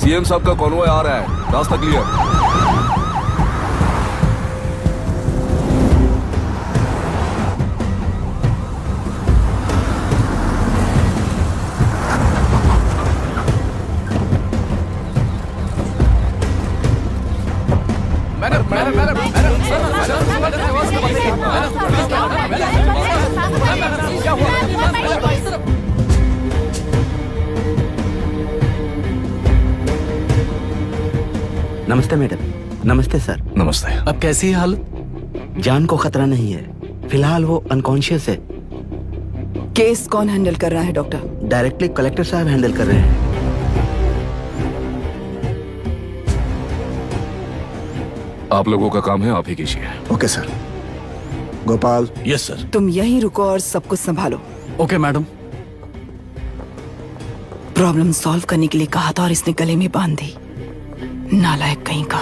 CM साहब का convoy आ रहा है, रास्ता क्लियर। नमस्ते मैडम। नमस्ते सर। नमस्ते। अब कैसी है हालत? जान को खतरा नहीं है, फिलहाल वो अनकॉन्शियस है। केस कौन हैंडल कर रहा है डॉक्टर? डायरेक्टली कलेक्टर साहब हैंडल कर रहे हैं। आप लोगों का काम है, आप ही कीजिए। Okay sir. Gopal. Yes sir. तुम यहीं रुको और सब कुछ संभालो। Okay madam. प्रॉब्लम सॉल्व करने के लिए कहा था और इसने गले में बांध दी। नालायक कहीं का।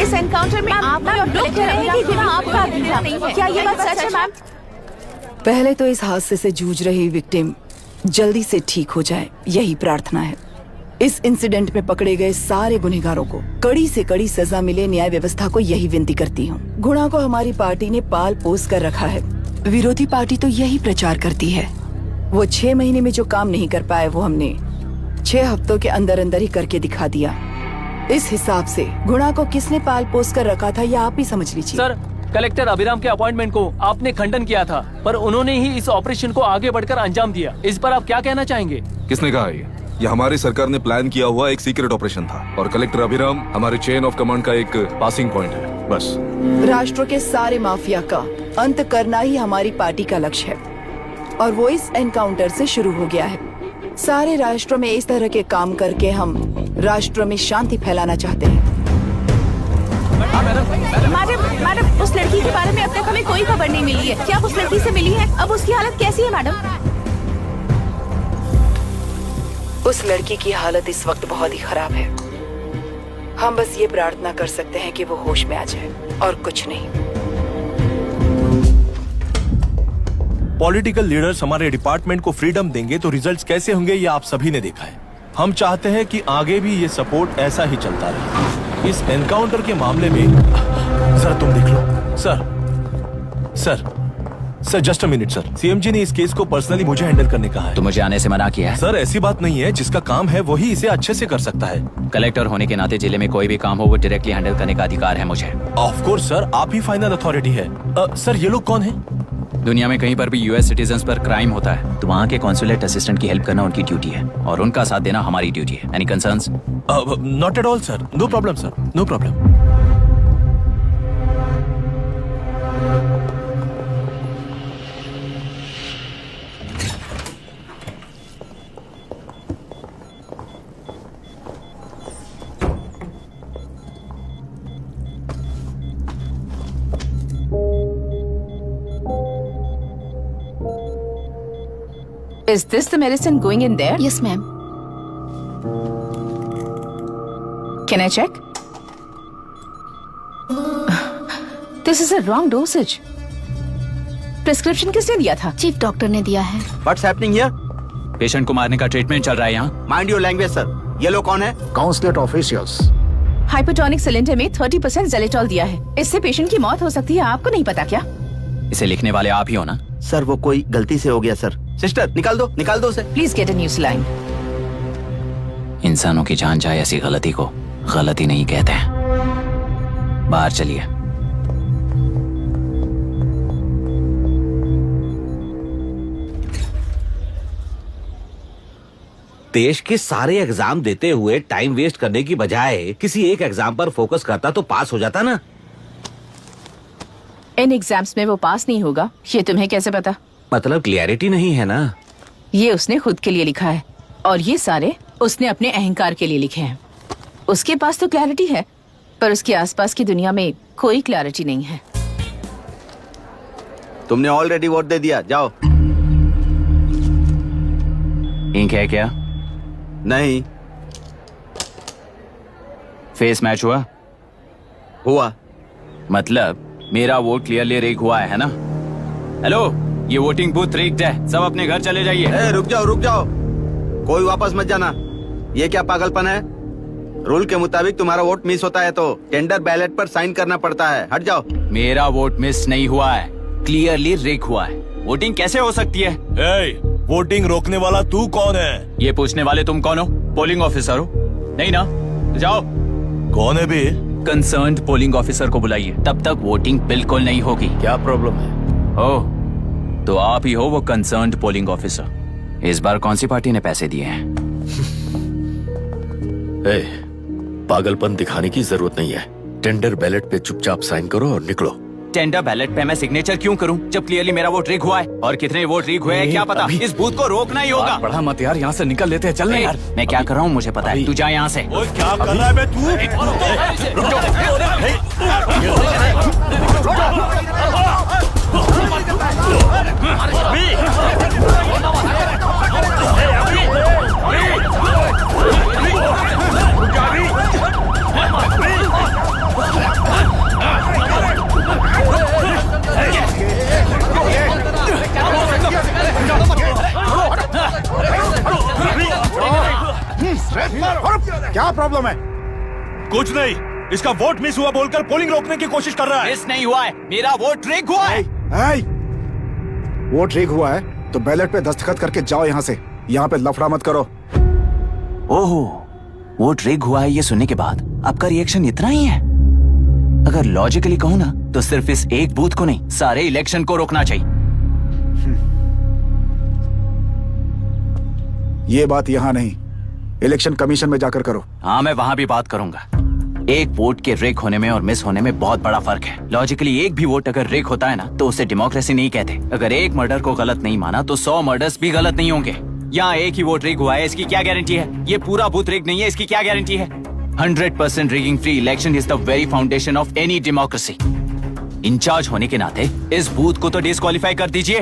इस एनकाउंटर में आपने और लोग कह रहे हैं कि आपका अभिनय नहीं है। क्या ये बात सच है मैम? पहले तो इस हादसे से जूझ रही विक्टिम जल्दी से ठीक हो जाए, यही प्रार्थना है। इस इंसिडेंट में पकड़े गए सारे गुनहगारों को कड़ी से कड़ी सजा मिले, न्याय व्यवस्था को यही विनती करती हूँ। गुणा को हमारी पार्टी ने पाल पोस कर रखा है। विरोधी पार्टी तो यही प्रचार करती है। वो 6 महीने में जो काम नहीं कर पाए वो हमने 6 हफ्तों के अंदर अंदर ही करके दिखा दिया। इस हिसाब से गुणा को किसने पाल पोस कर रखा था यह आप ही समझ लीजिए। सर, कलेक्टर अभिराम के अपॉइंटमेंट को आपने खंडन किया था, पर उन्होंने ही इस ऑपरेशन को आगे बढ़कर अंजाम दिया। इस पर आप क्या कहना चाहेंगे? किसने कहा ये हमारी सरकार ने प्लान किया हुआ एक सीक्रेट ऑपरेशन था और कलेक्टर अभिराम हमारे चेन ऑफ कमांड का एक पासिंग पॉइंट है, बस। राष्ट्र के सारे माफिया का अंत करना ही हमारी पार्टी का लक्ष्य है और वो इस एनकाउंटर से शुरू हो गया है। सारे राष्ट्रों में इस तरह के काम करके हम राष्ट्र में शांति फैलाना चाहते हैं। मैडम, उस लड़की के बारे में अब तक हमें कोई खबर नहीं मिली है। क्या उस लड़की से मिली है? अब उसकी हालत कैसी है मैडम? उस लड़की की हालत इस वक्त बहुत ही खराब है। हम बस ये प्रार्थना कर सकते हैं कि वो होश में आ जाए और कुछ नहीं। पॉलिटिकल लीडर्स हमारे डिपार्टमेंट को फ्रीडम देंगे तो रिजल्ट्स कैसे होंगे ये आप सभी ने देखा है। हम चाहते हैं कि आगे भी ये सपोर्ट ऐसा ही चलता रहे। इस एनकाउंटर के मामले में सर तुम देख लो। Sir just a minute sir. CM ji ने इस केस को पर्सनली मुझे हैंडल करने कहा है। तो मुझे आने से मना किया है? सर ऐसी बात नहीं है, जिसका काम है वही इसे अच्छे से कर सकता है। कलेक्टर होने के नाते जिले में कोई भी काम हो वो डायरेक्टली हैंडल करने का अधिकार है मुझे। ऑफ कोर्स सर, आप ही फाइनल अथॉरिटी है। सर ये लोग कौन है? दुनिया में कहीं पर भी यूएस सिटीजन्स पर क्राइम होता है तो वहाँ के कॉन्सुलेट असिस्टेंट की हेल्प करना उनकी ड्यूटी है और उनका साथ देना हमारी ड्यूटी है। Any concerns? Not at all sir, no problem sir, no problem. Is this the medicine going in there? Yes, ma'am. Can I check? This is a wrong dosage. Prescription किसने दिया था? चीफ डॉक्टर ने दिया है। What's happening here? Patient को मारने का treatment चल रहा है यहाँ। Mind your language, sir. ये लोग कौन है? Consulate officials. हाइपोटोनिक सिलेंडर में 30% जेलेटॉल दिया है। इससे पेशेंट की मौत हो सकती है। आपको नहीं पता क्या? इसे लिखने वाले आप ही हो ना? सर वो कोई गलती से हो गया सर। सिस्टर निकाल दो उसे। Please get a new saline. इंसानों की जान जाए ऐसी गलती को गलती नहीं कहते हैं। बाहर चलिए। देश के सारे एग्जाम देते हुए टाइम वेस्ट करने की बजाय किसी एक एग्जाम पर फोकस करता तो पास हो जाता ना। इन एग्जाम्स में वो पास नहीं होगा, ये तुम्हें कैसे पता? मतलब क्लियरिटी नहीं है ना। ये उसने खुद के लिए लिखा है और ये सारे उसने अपने अहंकार के लिए लिखे हैं। उसके पास तो क्लैरिटी है पर उसके आसपास की दुनिया में कोई क्लैरिटी नहीं है। तुमने ऑलरेडी वोट दे दिया, जाओ। इंक है क्या? नहीं। फेस मैच हुआ? मतलब मेरा वोट क्लियरली रीक हुआ है ना? हेलो, ये वोटिंग बूथ रिग्ड है, सब अपने घर चले जाइए। रुक जाओ, कोई वापस मत जाना। ये क्या पागलपन है? रूल के मुताबिक तुम्हारा वोट मिस होता है तो टेंडर बैलेट पर साइन करना पड़ता है। हट जाओ। मेरा वोट मिस नहीं हुआ है, क्लियरली रिग हुआ है। वोटिंग कैसे हो सकती है? वोटिंग रोकने वाला तू कौन है? ये पूछने वाले तुम कौन हो? पोलिंग ऑफिसर हो? नहीं ना? जाओ। कौन है बे? कंसर्न्ड पोलिंग ऑफिसर को बुलाइए, तब तक वोटिंग बिल्कुल नहीं होगी। क्या प्रॉब्लम है? ओह, तो आप ही हो वो कंसर्न्ड पोलिंग ऑफिसर। इस बार कौन सी पार्टी ने पैसे दिए हैं? पागलपन दिखाने की जरूरत नहीं है। टेंडर बैलेट पे चुपचाप साइन करो और निकलो। टेंडर बैलेट पे मैं सिग्नेचर क्यों करूं जब क्लियरली मेरा वोट रिग हुआ है? और कितने वोट रिग हुए हैं क्या पता। इस बूथ को रोकना ही होगा। बढ़ा मत यार, यहाँ से निकल लेते हैं। चल यार। मैं क्या कर रहा हूँ मुझे पता है, तू जा यहाँ से। ओए क्या कर रहा है बे तू? रुक क्या प्रॉब्लम है? कुछ नहीं, इसका वोट मिस हुआ बोलकर पोलिंग रोकने की कोशिश कर रहा है। मिस नहीं हुआ है, मेरा वोट रिग हुआ है। वोट रिग हुआ है तो बैलेट पे दस्तखत करके जाओ यहाँ से। यहाँ पे लफड़ा मत करो। ओहो, वोट रिग हुआ है ये सुनने के बाद आपका रिएक्शन इतना ही है? अगर लॉजिकली कहूँ ना तो सिर्फ इस एक बूथ को नहीं, सारे इलेक्शन को रोकना चाहिए। ये बात यहाँ नहीं, इलेक्शन कमीशन में जाकर करो। हाँ, मैं वहाँ भी बात करूंगा। एक वोट के रिग होने में और मिस होने में बहुत बड़ा फर्क है। लॉजिकली एक भी वोट अगर रिग होता है ना तो उसे डेमोक्रेसी नहीं कहते। अगर एक मर्डर को गलत नहीं माना तो 100 मर्डर्स भी गलत नहीं होंगे। यहाँ एक ही वोट रिग हुआ है, इसकी क्या गारंटी है? ये पूरा बूथ रिग नहीं है, इसकी क्या गारंटी है? 100% rigging free election is the very foundation of any democracy. In charge होने के नाते इस बूथ को तो डिस्क्वालीफाई कर दीजिए।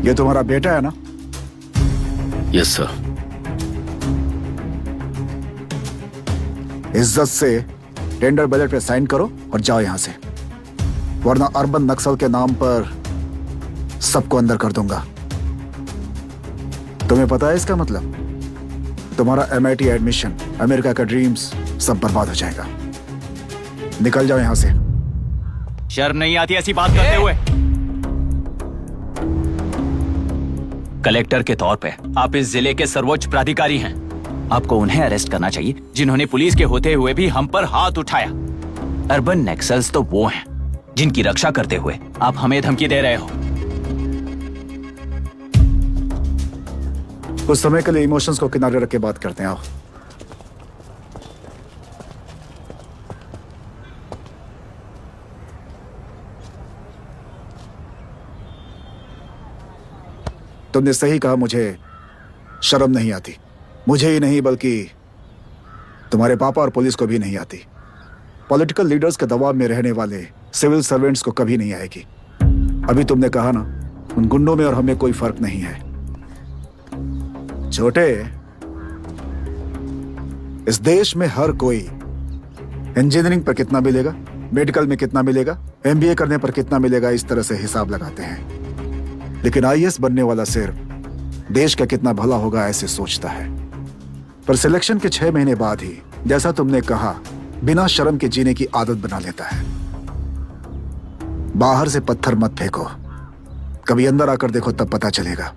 ये तुम्हारा बेटा है ना? Yes sir. इज्जत से टेंडर बैलेट पे साइन करो और जाओ यहाँ से, वरना अर्बन नक्सल के नाम पर सबको अंदर कर दूंगा। तुम्हें पता है इसका मतलब? तुम्हारा MIT एडमिशन, अमेरिका का ड्रीम्स सब बर्बाद हो जाएगा। निकल जाओ यहाँ से। शर्म नहीं आती ऐसी बात करते हुए? कलेक्टर के तौर पे आप इस जिले के सर्वोच्च प्राधिकारी हैं। आपको उन्हें अरेस्ट करना चाहिए जिन्होंने पुलिस के होते हुए भी हम पर हाथ उठाया। अर्बन नक्सल्स तो वो हैं जिनकी रक्षा करते हुए आप हमें धमकी दे रहे हो। कुछ समय के लिए इमोशंस को किनारे रख के बात करते हैं। आओ। तुमने सही कहा, मुझे शर्म नहीं आती। मुझे ही नहीं बल्कि तुम्हारे पापा और पुलिस को भी नहीं आती। पॉलिटिकल लीडर्स के दबाव में रहने वाले सिविल सर्वेंट्स को कभी नहीं आएगी। अभी तुमने कहा ना, उन गुंडों में और हमें कोई फर्क नहीं है। छोटे, इस देश में हर कोई इंजीनियरिंग पर कितना मिलेगा, मेडिकल में कितना मिलेगा, MBA करने पर कितना मिलेगा, इस तरह से हिसाब लगाते हैं। लेकिन IAS बनने वाला सिर्फ देश का कितना भला होगा ऐसे सोचता है। पर सिलेक्शन के 6 महीने बाद ही, जैसा तुमने कहा, बिना शर्म के जीने की आदत बना लेता है। बाहर से पत्थर मत फेंको, कभी अंदर आकर देखो तब पता चलेगा।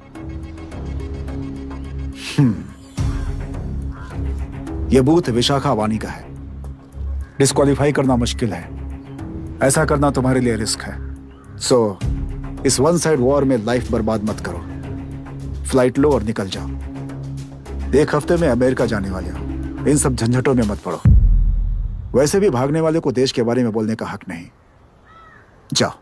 यह बूथ विशाखा वानी का है। डिस्क्वालीफाई करना मुश्किल है, ऐसा करना तुम्हारे लिए रिस्क है। सो इस वन साइड वॉर में लाइफ बर्बाद मत करो। फ्लाइट लो और निकल जाओ। 1 हफ्ते में अमेरिका जाने वाले हो, इन सब झंझटों में मत पड़ो। वैसे भी भागने वाले को देश के बारे में बोलने का हक नहीं। जाओ।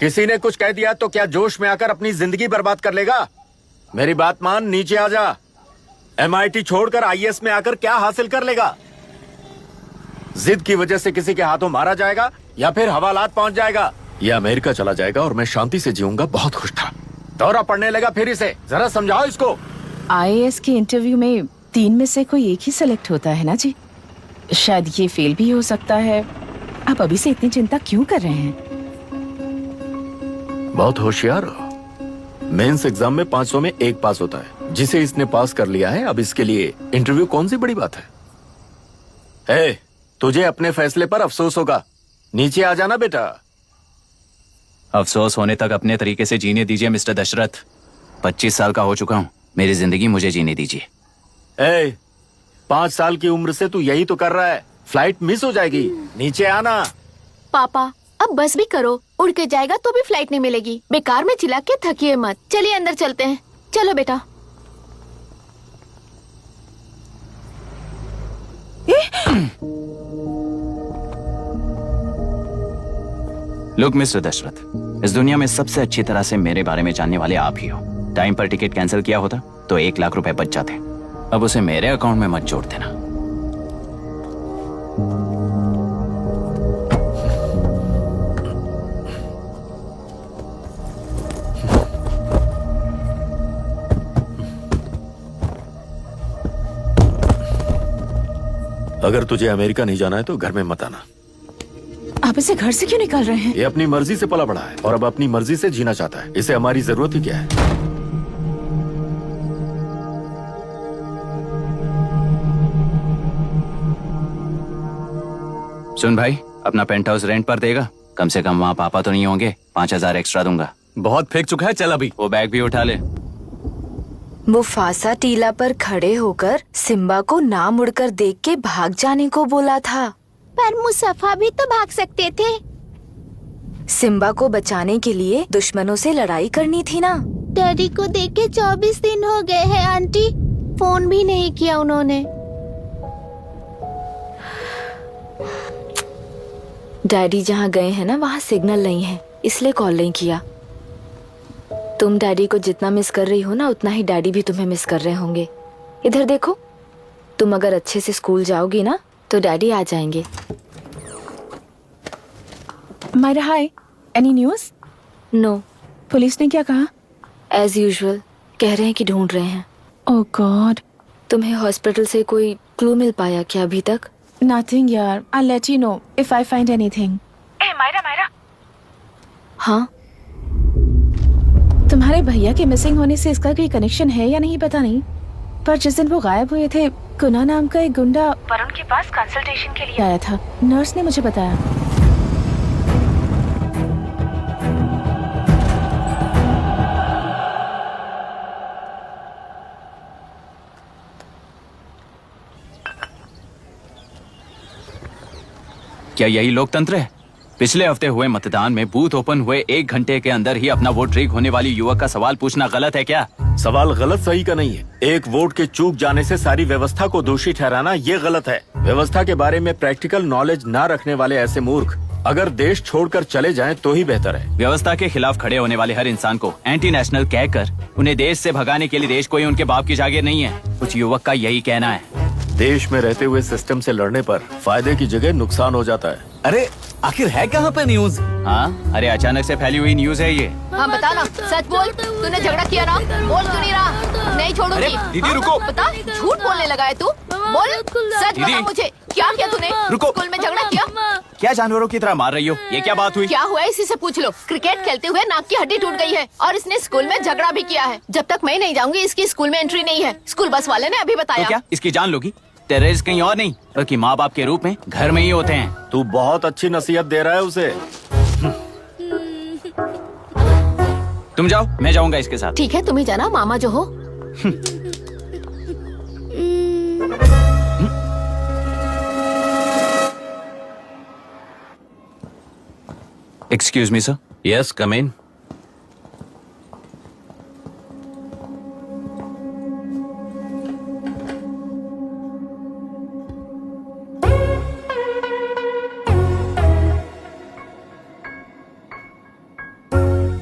किसी ने कुछ कह दिया तो क्या जोश में आकर अपनी जिंदगी बर्बाद कर लेगा? मेरी बात मान, नीचे आ जा। MIT छोड़कर IAS में आकर क्या हासिल कर लेगा? जिद की वजह से किसी के हाथों मारा जाएगा या फिर हवालात पहुंच जाएगा या अमेरिका चला जाएगा और मैं शांति से जीऊंगा। बहुत खुश था। दौरा पड़ने लगा फिर इसे। जरा समझाओ इसको। IAS के इंटरव्यू में 3 में से कोई एक ही सेलेक्ट होता है ना जी? शायद ये फेल भी हो सकता है। आप अभी से इतनी चिंता क्यों कर रहे हैं? बहुत होशियार हो। मेंस एग्जाम में 500 में 1 पास होता है, जिसे इसने पास कर लिया है। अब इसके लिए इंटरव्यू कौन सी बड़ी बात है? तुझे अपने फैसले पर अफसोस होगा। नीचे आ जाना बेटा। अफसोस होने तक अपने तरीके से जीने दीजिए मिस्टर दशरथ। 25 साल का हो चुका हूँ। मेरी जिंदगी मुझे जीने दीजिए। 5 साल की उम्र से तू यही तो कर रहा है। फ्लाइट मिस हो जाएगी। नीचे आना। पापा अब बस भी करो, उड़ के जाएगा तो भी फ्लाइट नहीं मिलेगी। बेकार में चिल्ला के थकिए मत। चलिए अंदर चलते हैं। चलो बेटा। लुक मिस्टर दशरथ, इस दुनिया में सबसे अच्छी तरह से मेरे बारे में जानने वाले आप ही हो। टाइम पर टिकट कैंसिल किया होता तो 1 लाख रुपए बच जाते। अब उसे मेरे अकाउंट में मत जोड़ देना। अगर तुझे अमेरिका नहीं जाना है तो घर में मत आना। आप इसे घर से क्यों निकाल रहे हैं? ये अपनी मर्जी से पला बड़ा है और अब अपनी मर्जी से जीना चाहता है। इसे हमारी जरूरत ही क्या है? सुन भाई, अपना पेंट हाउस रेंट पर देगा? कम से कम वहाँ पापा तो नहीं होंगे। 5000 एक्स्ट्रा दूंगा। बहुत फेंक चुका है, चल अभी। वो बैग भी उठा ले। मुफासा टीला पर खड़े होकर सिम्बा को ना मुड़कर देख के भाग जाने को बोला था। पर मुसफा भी तो भाग सकते थे। सिम्बा को बचाने के लिए दुश्मनों से लड़ाई करनी थी ना। डैडी को देख के 24 दिन हो गए हैं आंटी। फोन भी नहीं किया उन्होंने। डैडी जहाँ गए हैं ना वहाँ सिग्नल नहीं है, इसलिए कॉल नहीं किया। तुम डैडी को जितना मिस कर रही हो ना उतना ही डैडी भी तुम्हें मिस कर रहे होंगे। इधर देखो, तुम अगर अच्छे से स्कूल जाओगी ना तो डैडी आ जाएंगे। मायरा हाय, एनी न्यूज़? नो। पुलिस ने क्या कहा? एज यूजुअल कह रहे हैं कि ढूंढ रहे हैं। ओह गॉड। तुम्हें हॉस्पिटल से कोई क्लू मिल पाया क्या अभी तक? नथिंग यार, I let you know if I find anything. Myra. हाँ, तुम्हारे भैया के मिसिंग होने से इसका कोई कनेक्शन है या नहीं पता नहीं, पर जिस दिन वो गायब हुए थे कुना नाम का एक गुंडा वरुण के पास कंसल्टेशन के लिए आया था। नर्स ने मुझे बताया। क्या यही लोकतंत्र है? पिछले हफ्ते हुए मतदान में बूथ ओपन हुए 1 घंटे के अंदर ही अपना वोट रीक होने वाली युवक का सवाल पूछना गलत है क्या? सवाल गलत सही का नहीं है। एक वोट के चूक जाने से सारी व्यवस्था को दोषी ठहराना ये गलत है। व्यवस्था के बारे में प्रैक्टिकल नॉलेज ना रखने वाले ऐसे मूर्ख अगर देश छोड़कर चले जाएं तो ही बेहतर है। व्यवस्था के खिलाफ खड़े होने वाले हर इंसान को एंटी नेशनल कहकर उन्हें देश से भगाने के लिए देश कोई उनके बाप की जागीर नहीं है। कुछ युवक का यही कहना है। देश में रहते हुए सिस्टम से लड़ने पर फायदे की जगह नुकसान हो जाता है। अरे आखिर है कहाँ पे न्यूज? हाँ, अरे अचानक से फैली हुई न्यूज है ये। हाँ बता ना, सच बोल। तूने झगड़ा किया ना? बोल क्यों नहीं रहा? नहीं छोड़ूंगी। दीदी रुको। बता, झूठ बोलने लगा है तू। बोल, सच बता मुझे, क्या किया तूने? रुको। स्कूल में झगड़ा किया? क्या जानवरों की तरह मार रही हो? ये क्या बात हुई? क्या हुआ है इसी से पूछ लो। क्रिकेट खेलते हुए नाक की हड्डी टूट गई है और इसने स्कूल में झगड़ा भी किया है। जब तक मैं नहीं जाऊंगी इसकी स्कूल में एंट्री नहीं है। स्कूल बस वाले ने अभी बताया। तो क्या इसकी जान लोगी? टेररिस्ट कहीं और नहीं बल्कि माँ बाप के रूप में घर में ही होते हैं। तू बहुत अच्छी नसीहत दे रहा है उसे। तुम जाओ, मैं जाऊंगा इसके साथ। ठीक है, तुम ही जाना, मामा जो हो। Excuse me sir. Yes, come in.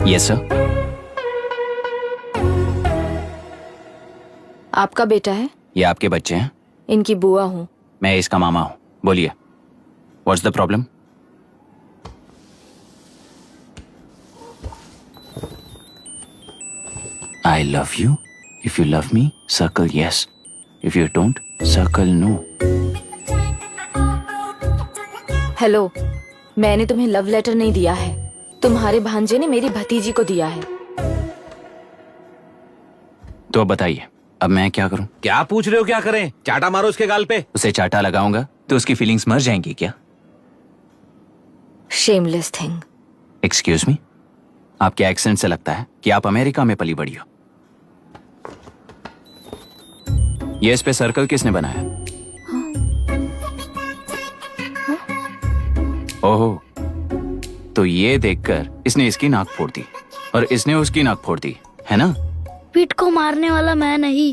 Yes sir. आपका बेटा है? ये आपके बच्चे हैं? इनकी बुआ हूँ। मैं इसका मामा हूँ। बोलिए, what's the problem? I love you. If you love me, circle yes. If you don't, circle no. Hello, मैंने तुम्हें लव लेटर नहीं दिया है। तुम्हारे भांजे ने मेरी भतीजी को दिया है। तो अब बताइए, अब मैं क्या करूं? क्या पूछ रहे हो? क्या करें? चाटा मारो उसके गाल पे। उसे चाटा लगाऊंगा तो उसकी फीलिंग्स मर जाएंगी क्या? Shameless thing. एक्सक्यूज मी, आपके एक्सेंट से लगता है कि आप अमेरिका में पली बड़ी हो। ये इस पे सर्कल किसने बनाया? ओहो, तो ये देखकर इसने इसकी नाक फोड़ दी और इसने उसकी नाक फोड़ दी, है ना? पीठ को मारने वाला मैं नहीं।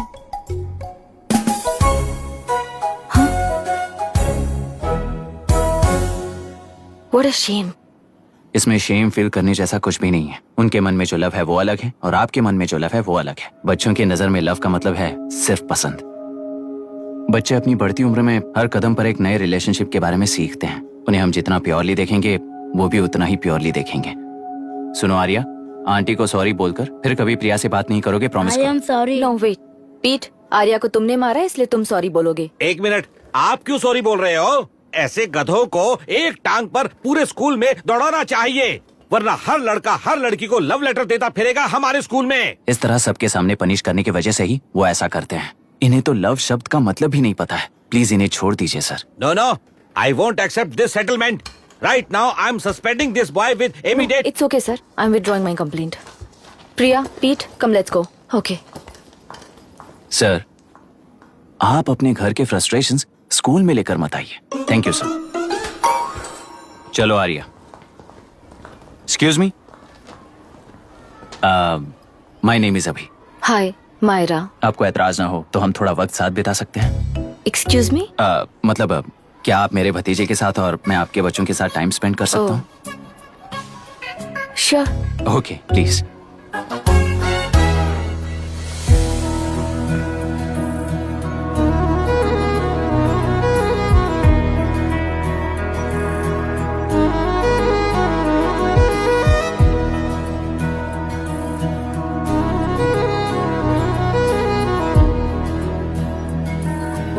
What a shame. इसमें शेम फील करने जैसा कुछ भी नहीं है। उनके मन में जो लव है वो अलग है और आपके मन में जो लव है वो अलग है। बच्चों की नजर में लव का मतलब है सिर्फ पसंद। बच्चे अपनी बढ़ती उम्र में हर कदम पर एक नए रिलेशनशिप के बारे में सीखते हैं। उन्हें हम जितना प्योरली देखेंगे वो भी उतना ही प्योरली देखेंगे। सुनो आर्या, आंटी को सॉरी बोलकर फिर कभी प्रिया से बात नहीं करोगे, promise I am sorry. No wait. पीट, आर्या को तुमने मारा इसलिए तुम सॉरी बोलोगे। एक मिनट, आप क्यों सॉरी बोल रहे हो? ऐसे गधों को एक टांग पर पूरे स्कूल में दौड़ाना चाहिए, वरना हर लड़का हर लड़की को लव लेटर देता फिरेगा हमारे स्कूल में। इस तरह सबके सामने पनिश करने की वजह से ही वो ऐसा करते हैं। इन्हें तो लव शब्द का मतलब ही नहीं पता है। प्लीज इन्हें छोड़ दीजिए sir. No no, I won't accept this settlement. Right now I am suspending this boy with immediate. It's okay sir. I'm withdrawing my complaint. Priya, Pete, come let's go. Okay. Sir, आप अपने घर के frustrations school में लेकर मत आइए। Thank you sir. चलो Arya. Excuse me, my name is Abhi. Hi, Myra. आपको एतराज ना हो तो हम थोड़ा वक्त साथ बिता सकते हैं? Excuse me? मतलब क्या आप मेरे भतीजे के साथ और मैं आपके बच्चों के साथ टाइम स्पेंड कर सकता हूँ? Sure. Okay, please.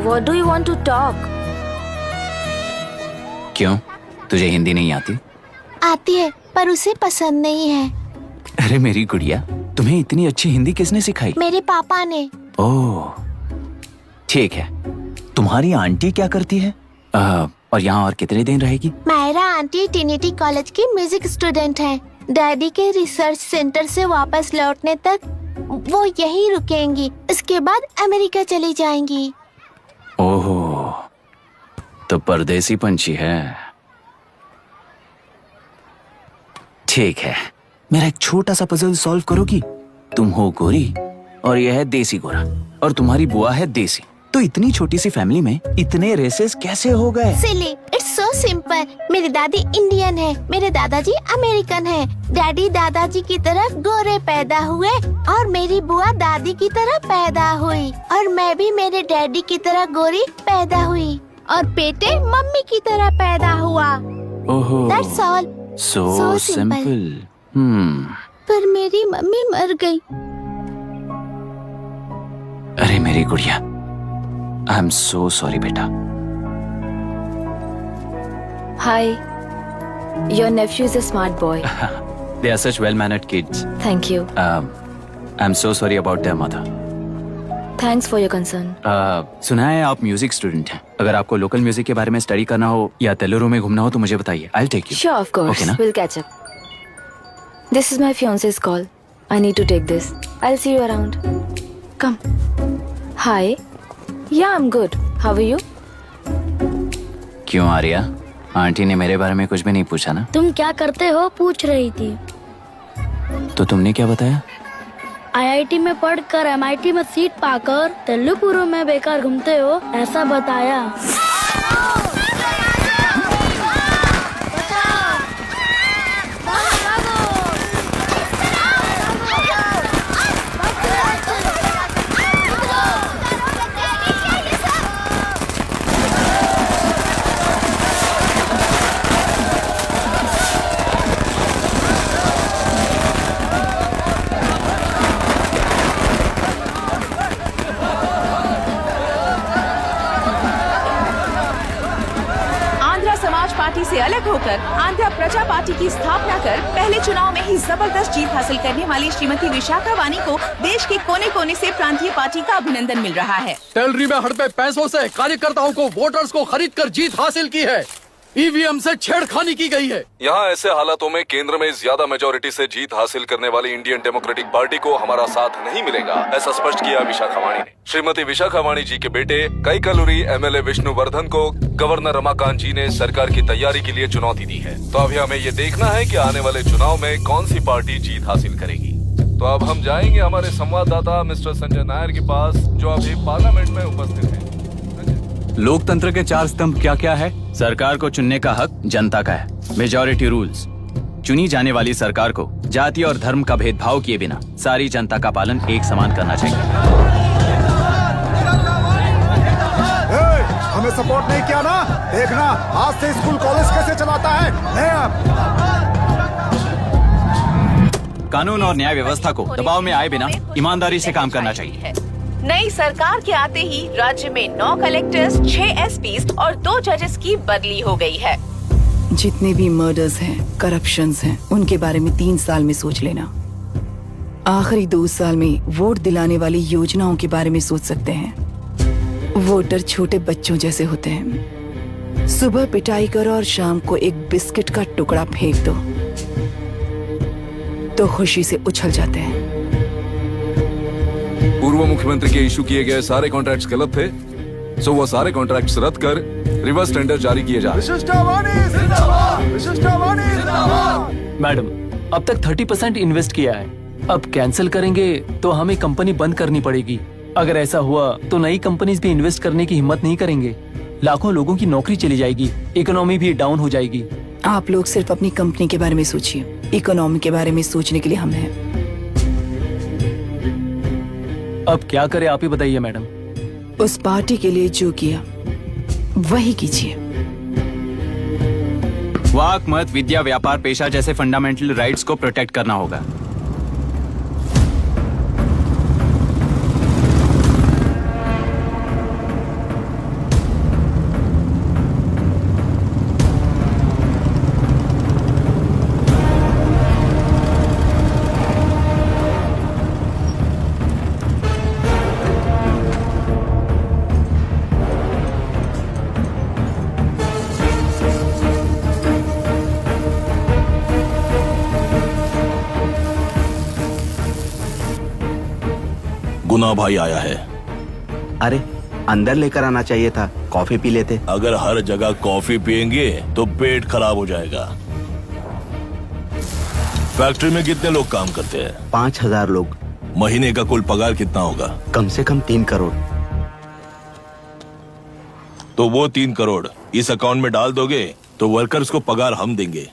What do you want to talk? क्यों, तुझे हिंदी नहीं आती? आती है पर उसे पसंद नहीं है। अरे मेरी गुड़िया, तुम्हें इतनी अच्छी हिंदी किसने सिखाई? मेरे पापा ने। ओह, ठीक है। तुम्हारी आंटी क्या करती है? और यहाँ और कितने दिन रहेगी? मायरा आंटी ट्रिनिटी कॉलेज की म्यूजिक स्टूडेंट है। डैडी के रिसर्च सेंटर से वापस लौटने तक वो यहीं रुकेंगी। इसके बाद अमेरिका चली जाएंगी। ओह, तो परदेसी पंछी है। ठीक है, मेरा एक छोटा सा पजल सॉल्व करोगी? तुम हो गोरी और यह है देसी गोरा और तुम्हारी बुआ है देसी। तो इतनी छोटी सी फैमिली में इतने रेसेस कैसे हो गए? सिली, इट्स सो सिंपल। मेरी दादी इंडियन है, मेरे दादाजी अमेरिकन है। डैडी दादाजी की तरह गोरे पैदा हुए और मेरी बुआ दादी की तरह पैदा हुई और मैं भी मेरे डैडी की तरह गोरी पैदा हुई और बेटे मम्मी की तरह पैदा हुआ। ओहो, That's all. so So simple. पर मेरी मम्मी मर गई। अरे मेरी गुड़िया, आई एम सो सॉरी बेटा। Hi. Your nephew is a smart boy. They are such well-mannered kids. Thank you. I'm so sorry about their mother. Thanks for your concern. सुना है आप म्यूजिक स्टूडेंट हैं। अगर आपको लोकल म्यूजिक के बारे में स्टडी करना हो या तेलुरु में घूमना हो तो मुझे बताइए। I'll take you. Sure, of course. Okay, ना? We'll catch up. This is my fiance's call. I need to take this. I'll see you around. Come. Hi. Yeah, I'm good. How are you? क्यों Arya, aunty ने मेरे बारे में कुछ भी नहीं पूछा ना? तुम क्या करते हो पूछ रही थी। तो तुमने क्या बताया? IIT में पढ़कर MIT में सीट पाकर तेलुपुरु में बेकार घूमते हो ऐसा बताया। पार्टी से अलग होकर आंध्र प्रजा पार्टी की स्थापना कर पहले चुनाव में ही जबरदस्त जीत हासिल करने वाली श्रीमती विशाखा वानी को देश के कोने कोने से प्रांतीय पार्टी का अभिनंदन मिल रहा है। टेलरी में हड़पे पैसों से कार्यकर्ताओं को वोटर्स को खरीद कर जीत हासिल की है। ईवीएम से छेड़खानी की गई है। यहाँ ऐसे हालातों में केंद्र में ज्यादा मेजोरिटी से जीत हासिल करने वाली इंडियन डेमोक्रेटिक पार्टी को हमारा साथ नहीं मिलेगा, ऐसा स्पष्ट किया विशाखा वाणी ने। श्रीमती विशाखा वाणी जी के बेटे कैकलुरी एमएलए विष्णुवर्धन को गवर्नर रमाकांत जी ने सरकार की तैयारी के लिए चुनौती दी है। तो अभी हमें ये देखना है कि आने वाले चुनाव में कौन सी पार्टी जीत हासिल करेगी। तो अब हम जाएंगे हमारे संवाददाता मिस्टर संजय नायर के पास, जो अभी पार्लियामेंट में उपस्थित है। लोकतंत्र के 4 स्तंभ क्या क्या है? सरकार को चुनने का हक जनता का है। Majority rules. चुनी जाने वाली सरकार को जाति और धर्म का भेदभाव किए बिना सारी जनता का पालन एक समान करना चाहिए। हमें सपोर्ट नहीं किया ना, देखना आज से स्कूल कॉलेज कैसे चलाता है। कानून और न्याय व्यवस्था को दबाव में आए बिना ईमानदारी से काम करना चाहिए। नई सरकार के आते ही राज्य में 9 कलेक्टर्स, 6 एसपीज और 2 जजेस की बदली हो गई है। जितने भी मर्डर्स हैं, करप्शंस हैं, उनके बारे में 3 साल में सोच लेना। आखिरी 2 साल में वोट दिलाने वाली योजनाओं के बारे में सोच सकते हैं। वोटर छोटे बच्चों जैसे होते हैं। सुबह पिटाई करो और शाम को एक बिस्किट का टुकड़ा फेंक दो तो खुशी से उछल जाते हैं। पूर्व मुख्यमंत्री के इशू किए गए सारे कॉन्ट्रैक्ट्स गलत थे, सो वो सारे कॉन्ट्रैक्ट्स रद्द कर रिवर्स टेंडर जारी किए जा रहे हैं। मैडम, अब तक 30% इन्वेस्ट किया है। अब कैंसिल करेंगे तो हमें कंपनी बंद करनी पड़ेगी। अगर ऐसा हुआ तो नई कंपनीज भी इन्वेस्ट करने की हिम्मत नहीं करेंगे। लाखों लोगों की नौकरी चली जाएगी, इकोनॉमी भी डाउन हो जाएगी। आप लोग सिर्फ अपनी कंपनी के बारे में सोचिए, इकोनॉमी के बारे में सोचने के लिए हम हैं। अब क्या करें, आप ही बताइए मैडम। उस पार्टी के लिए जो किया वही कीजिए। वाक, मत, विद्या, व्यापार, पेशा जैसे फंडामेंटल राइट्स को प्रोटेक्ट करना होगा। गुना भाई आया है। अरे अंदर लेकर आना चाहिए था, कॉफी पी लेते। अगर हर जगह कॉफी पियेंगे तो पेट खराब हो जाएगा। फैक्ट्री में कितने लोग काम करते हैं? 5000 लोग। महीने का कुल पगार कितना होगा? कम से कम 3 करोड़। तो वो 3 करोड़ इस अकाउंट में डाल दोगे तो वर्कर्स को पगार हम देंगे।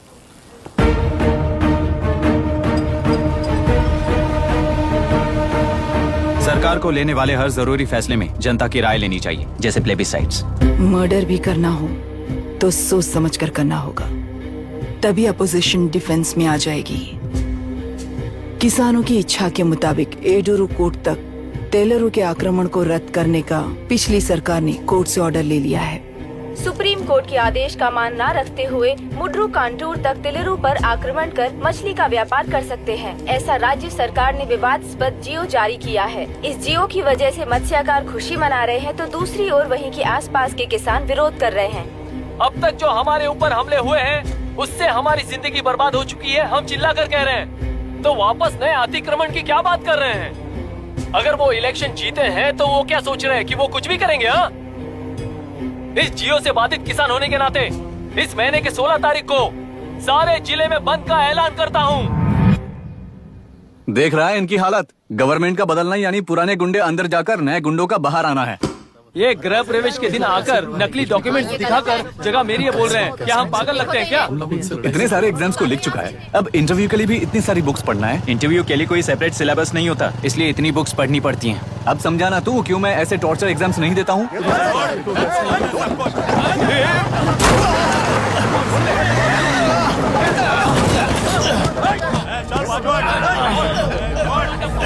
सरकार को लेने वाले हर जरूरी फैसले में जनता की राय लेनी चाहिए, जैसे प्लेबिसाइट्स। मर्डर भी करना हो तो सोच समझ कर करना होगा, तभी अपोजिशन डिफेंस में आ जाएगी। किसानों की इच्छा के मुताबिक एडोरू कोर्ट तक टेलरों के आक्रमण को रद्द करने का पिछली सरकार ने कोर्ट से ऑर्डर ले लिया है। सुप्रीम कोर्ट के आदेश का मान न रखते हुए मुड्रू कांटूर तक टेलरों पर आक्रमण कर मछली का व्यापार कर सकते हैं, ऐसा राज्य सरकार ने विवादास्पद जियो जारी किया है। इस जियो की वजह से मत्स्यकार खुशी मना रहे हैं तो दूसरी ओर वहीं के आसपास के किसान विरोध कर रहे हैं। अब तक जो हमारे ऊपर हमले हुए हैं उससे हमारी जिंदगी बर्बाद हो चुकी है। हम चिल्ला कर कह रहे हैं तो वापस नए अतिक्रमण की क्या बात कर रहे हैं? अगर वो इलेक्शन जीते हैं तो वो क्या सोच रहे हैं कि वो कुछ भी करेंगे? हाँ, इस जियो से बाधित किसान होने के नाते इस महीने के 16 तारीख को सारे जिले में बंद का ऐलान करता हूँ। देख रहा है इनकी हालत। गवर्नमेंट का बदलना यानी पुराने गुंडे अंदर जाकर नए गुंडों का बाहर आना है। ये गृह प्रवेश के दिन आकर नकली डॉक्यूमेंट दिखाकर जगह मेरी है बोल रहे हैं। क्या हम पागल लगते हैं क्या? इतने सारे एग्जाम्स को लिख चुका है, अब इंटरव्यू के लिए भी इतनी सारी बुक्स पढ़ना है। इंटरव्यू के लिए कोई सेपरेट सिलेबस नहीं होता, इसलिए इतनी बुक्स पढ़नी पड़ती हैं। अब समझाना तू क्यों मैं ऐसे टॉर्चर एग्जाम्स नहीं देता हूँ।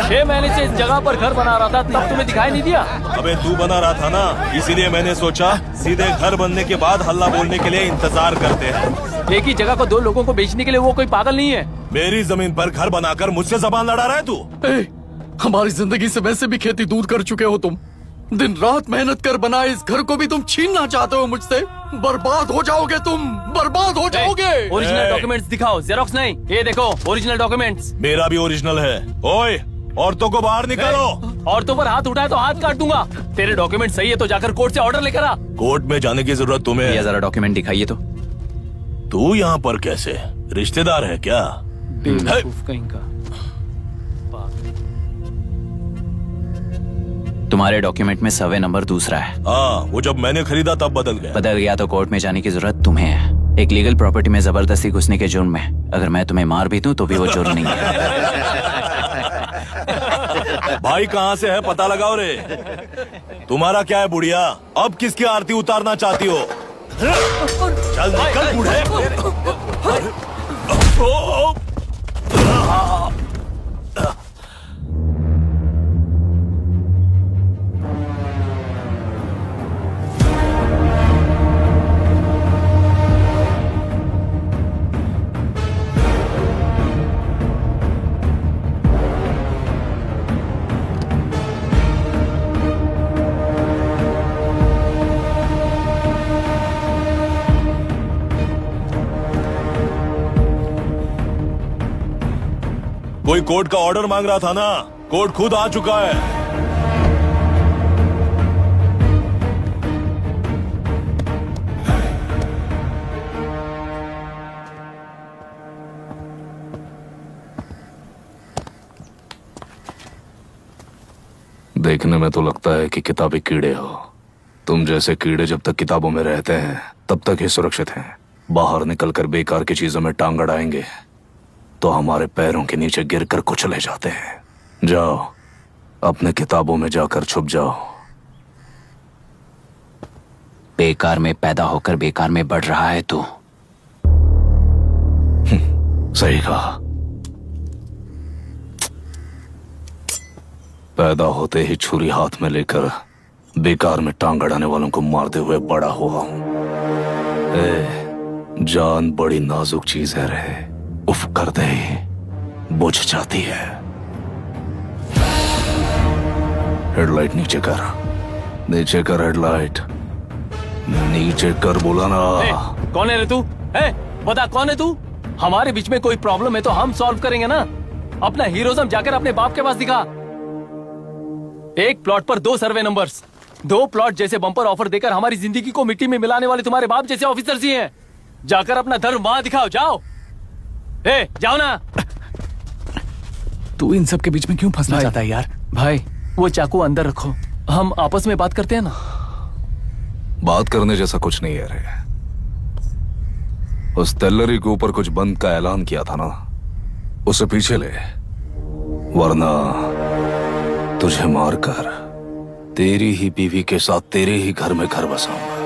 6 महीने से इस जगह पर घर बना रहा था, तब तुम्हें दिखाई नहीं दिया? अबे तू बना रहा था ना, इसीलिए मैंने सोचा सीधे घर बनने के बाद हल्ला बोलने के लिए इंतजार करते हैं। एक ही जगह को 2 लोगों को बेचने के लिए वो कोई पागल नहीं है। मेरी जमीन पर घर बनाकर मुझसे जबान लड़ा रहा है तू। हमारी जिंदगी से वैसे भी खेती दूर कर चुके हो तुम। दिन रात मेहनत कर बनाए इस घर को भी तुम छीनना चाहते हो मुझसे। बर्बाद हो जाओगे तुम, बर्बाद हो जाओगे। ओरिजिनल डॉक्यूमेंट्स दिखाओ, जेरोक्स नहीं। ये देखो ओरिजिनल डॉक्यूमेंट्स। मेरा भी ओरिजिनल है। ओए, औरतों को बाहर निकालो। औरतों पर हाथ उठाए तो हाथ काट दूंगा। तेरे डॉक्यूमेंट सही है तो जाकर कोर्ट से ऑर्डर लेकर आ। कोर्ट में जाने की जरूरत तुम्हें ये जरा डॉक्यूमेंट दिखाइए तो। तू यहाँ पर कैसे? रिश्तेदार है क्या? बेवकूफ कहीं का। तुम्हारे डॉक्यूमेंट में सर्वे नंबर दूसरा है। हाँ, वो जब मैंने खरीदा तब बदल गया। बदल गया तो कोर्ट में जाने की जरूरत तुम्हें है। एक लीगल प्रॉपर्टी में जबरदस्ती घुसने के जुर्म में अगर मैं तुम्हें मार भी दूं तो भी वो जुर्म नहीं है। भाई कहाँ से है पता लगाओ रे। तुम्हारा क्या है बुढ़िया? अब किसकी आरती उतारना चाहती हो? चल निकल बूढ़े। कोई कोर्ट का ऑर्डर मांग रहा था ना, कोर्ट खुद आ चुका है। देखने में तो लगता है कि किताबी कीड़े हो। तुम जैसे कीड़े जब तक किताबों में रहते हैं तब तक ही सुरक्षित हैं। बाहर निकलकर बेकार की चीजों में टांग अड़ाएंगे तो हमारे पैरों के नीचे गिरकर कुचले जाते हैं। जाओ, अपने किताबों में जाकर छुप जाओ। बेकार में पैदा होकर बेकार में बढ़ रहा है तू। सही कहा। पैदा होते ही छुरी हाथ में लेकर बेकार में टांग अड़ाने वालों को मारते हुए बड़ा हुआ हूं। जान बड़ी नाजुक चीज है रे, उफ करते ही बुझ जाती है। हेडलाइट नीचे कर, नीचे कर हेडलाइट, नीचे कर बोला ना। कौन है रे तू? बता कौन है तू? हमारे बीच में कोई प्रॉब्लम है तो हम सॉल्व करेंगे ना। अपना हीरोइज्म जाकर अपने बाप के पास दिखा। एक प्लॉट पर 2 सर्वे नंबर्स, 2 प्लॉट जैसे बम्पर ऑफर देकर हमारी जिंदगी को मिट्टी में मिलाने वाले तुम्हारे बाप जैसे ऑफिसर्स ही हैं। जाकर अपना धर्म वहां दिखाओ, जाओ। जाओ ना। तू इन सब के बीच में क्यों फंसना चाहता है यार? भाई वो चाकू अंदर रखो, हम आपस में बात करते हैं ना। बात करने जैसा कुछ नहीं है रे। उस तेलरी के ऊपर कुछ बंद का ऐलान किया था ना, उसे पीछे ले, वरना तुझे मारकर तेरी ही बीवी के साथ तेरे ही घर में घर बसाऊंगा।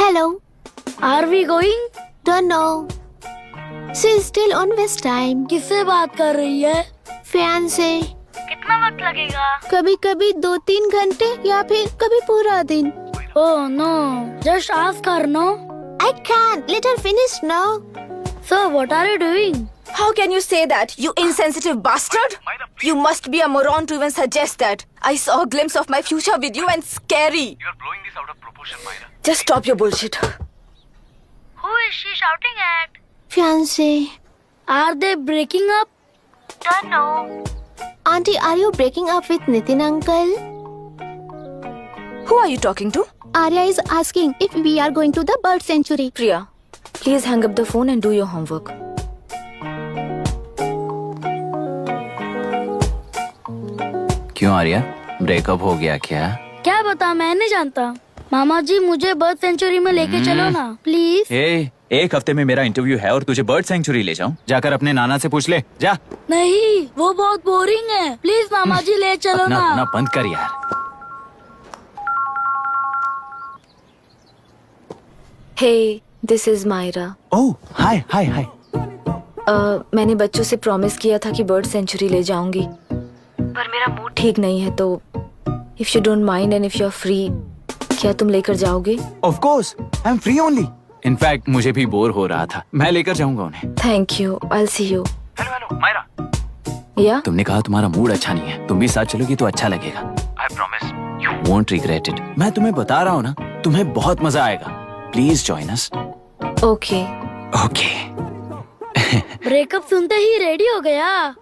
Hello. Are we going? Don't know. She's still on West time. किससे बात कर रही है? Fiancé. कितना वक्त लगेगा? कभी कभी 2-3 घंटे या फिर कभी पूरा दिन। Oh no, just ask her, no? I can't. Let her finish now. So what are you doing? How can you say that, you insensitive bastard? You must be a moron to even suggest that. I saw a glimpse of my future with you and scary. You're blowing this out of proportion, Myra. Just stop your bullshit. Who is she shouting at? Fiancé. Are they breaking up? Don't know. Auntie, are you breaking up with Nitin uncle? Who are you talking to? Arya is asking if we are going to the bird sanctuary. Priya, please hang up the phone and do your homework. क्यों Arya, breakup हो गया क्या? क्या बता, मैं नहीं जानता। मामा जी मुझे बर्ड सेंचुरी में लेके चलो ना प्लीज। एक हफ्ते में मेरा इंटरव्यू है और तुझे बर्ड सेंचुरी ले जाऊं? जाकर अपने नाना से पूछ ले, जा। नहीं, वो बहुत बोरिंग है, प्लीज मामा जी ले चलो अपना ना। बंद कर यार। हे, दिस इज मायरा। ओह हाय हाय हाय। मैंने बच्चों से प्रॉमिस किया था कि बर्ड सेंचुरी ले जाऊंगी, पर मेरा मूड ठीक नहीं है, तो if you don't mind and if you are free, क्या तुम लेकर जाओगे? Of course, I am free only. In fact मुझे भी बोर हो रहा था, मैं लेकर जाऊंगा उन्हें। Thank you, I will see you. Hello hello Myra. या तुमने कहा तुम्हारा मूड अच्छा नहीं है, तुम भी साथ चलोगी तो अच्छा लगेगा। I promise you won't regret it. मैं तुम्हें बता रहा हूँ ना, तुम्हें बहुत मजा आएगा। Please join us. Okay okay. Breakup सुनते ही रेडी हो गया।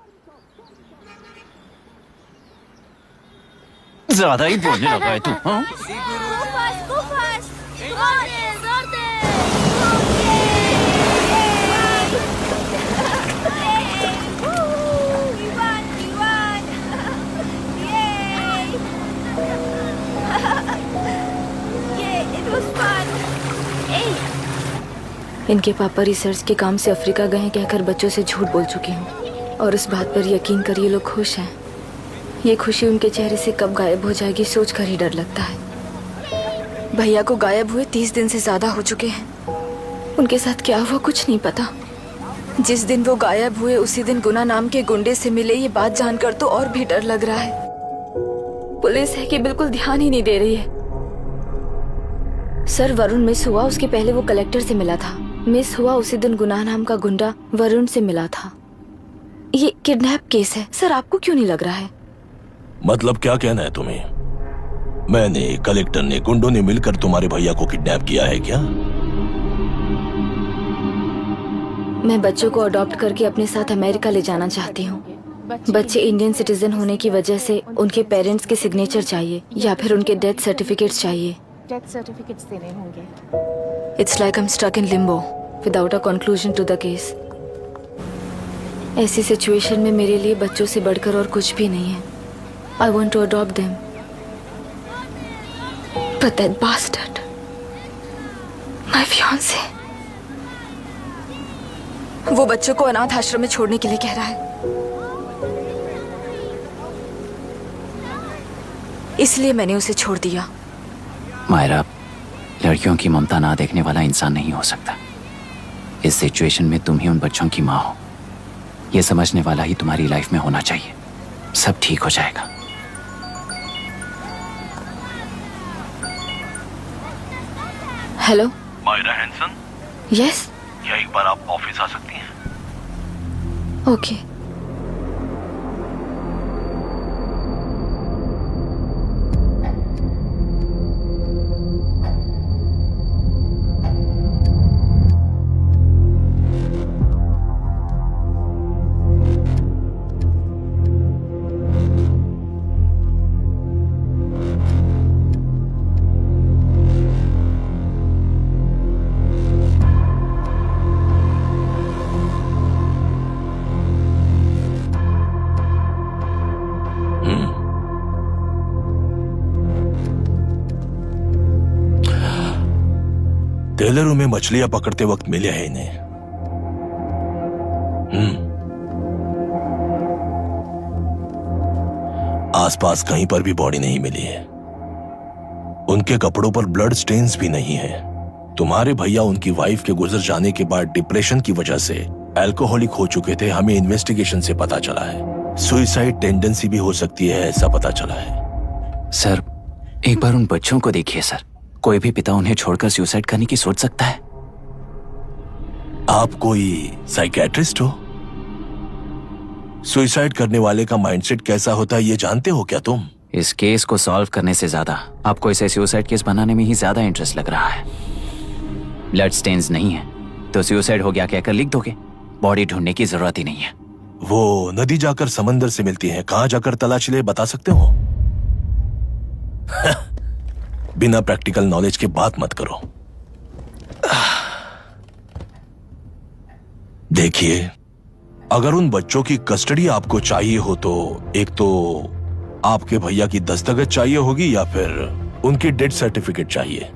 ज्यादा ही बोलने लगा है तू। हाँ? इनके पापा रिसर्च के काम से अफ्रीका गए हैं कहकर बच्चों से झूठ बोल चुकी हूँ, और इस बात पर यकीन कर ये लोग खुश हैं। ये खुशी उनके चेहरे से कब गायब हो जाएगी सोचकर ही डर लगता है। भैया को गायब हुए 30 दिन से ज्यादा हो चुके हैं। उनके साथ क्या हुआ कुछ नहीं पता। जिस दिन वो गायब हुए उसी दिन गुना नाम के गुंडे से मिले, ये बात जानकर तो और भी डर लग रहा है। पुलिस है कि बिल्कुल ध्यान ही नहीं दे रही है। सर, वरुण मिस हुआ उसके पहले वो कलेक्टर से मिला था। मिस हुआ उसी दिन गुनाह नाम का गुंडा वरुण से मिला था। ये किडनैप केस है सर, आपको क्यों नहीं लग रहा है? मतलब क्या कहना है तुम्हें? मैंने, कलेक्टर ने, गुंडों ने मिलकर तुम्हारे भैया को किडनैप किया है क्या? मैं बच्चों को अडॉप्ट करके अपने साथ अमेरिका ले जाना चाहती हूँ। बच्चे इंडियन सिटीजन होने की वजह से उनके पेरेंट्स के सिग्नेचर चाहिए या फिर उनके डेथ सर्टिफिकेट्स चाहिए। डेथ सर्टिफिकेट्स देने होंगे। It's like I'm stuck in limbo without a conclusion to the case. ऐसी सिचुएशन में मेरे लिए बच्चों से बढ़कर और कुछ भी नहीं है। I want to adopt them. But that bastard, my fiancé, वो बच्चों को अनाथ आश्रम में छोड़ने के लिए कह रहा है। इसलिए मैंने उसे छोड़ दिया। मायरा, लड़कियों की ममता ना देखने वाला इंसान नहीं हो सकता। इस सिचुएशन में तुम ही उन बच्चों की माँ हो, ये समझने वाला ही तुम्हारी लाइफ में होना चाहिए। सब ठीक हो जाएगा। हेलो मायरा हैंसन, यस, क्या एक बार आप ऑफिस आ सकती हैं? ओके। टेलरों में मछलियां पकड़ते वक्त मिले हैं इन्हें। आसपास कहीं पर भी बॉडी नहीं मिली है। उनके कपड़ों पर ब्लड स्टेन्स भी नहीं है। तुम्हारे भैया उनकी वाइफ के गुजर जाने के बाद डिप्रेशन की वजह से अल्कोहलिक हो चुके थे, हमें इन्वेस्टिगेशन से पता चला है। सुसाइड टेंडेंसी भी हो सकती है, ऐसा पता चला है। सर, एक बार उन बच्चों को देखिए सर। कोई भी पिता उन्हें छोड़कर सुसाइड करने की सोच सकता है? आप कोई साइकियाट्रिस्ट हो? सुसाइड करने वाले का माइंडसेट कैसा होता है ये जानते हो क्या तुम? इस केस को सॉल्व करने से ज्यादा आपको इसे सुसाइड केस बनाने में ही ज्यादा इंटरेस्ट लग रहा है। ब्लड स्टेन्स नहीं है तो सुसाइड हो गया कहकर लिख दोगे। बॉडी ढूंढने की जरूरत ही नहीं है। वो नदी जाकर समंदर से मिलती है, कहां जाकर तलाश ले बता सकते हो? बिना प्रैक्टिकल नॉलेज के बात मत करो। देखिए, अगर उन बच्चों की कस्टडी आपको चाहिए हो तो एक तो आपके भैया की दस्तखत चाहिए होगी या फिर उनकी डेथ सर्टिफिकेट चाहिए।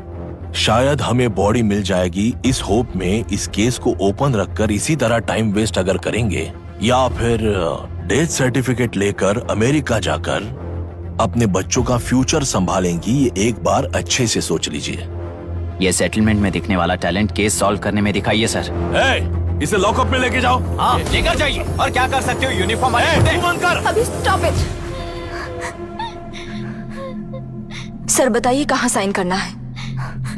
शायद हमें बॉडी मिल जाएगी इस होप में इस केस को ओपन रखकर इसी तरह टाइम वेस्ट अगर करेंगे, या फिर डेथ सर्टिफिकेट लेकर अमेरिका जाकर अपने बच्चों का फ्यूचर संभालेंगी, ये एक बार अच्छे से सोच लीजिए। ये सेटलमेंट में दिखने वाला टैलेंट केस सॉल्व करने में दिखाइए सर। इसे लॉकअप में लेके जाओ। हाँ लेकर जाइए। और क्या कर सकते हो, यूनिफॉर्म कर। अभी स्टॉप इट। सर बताइए कहाँ साइन करना है?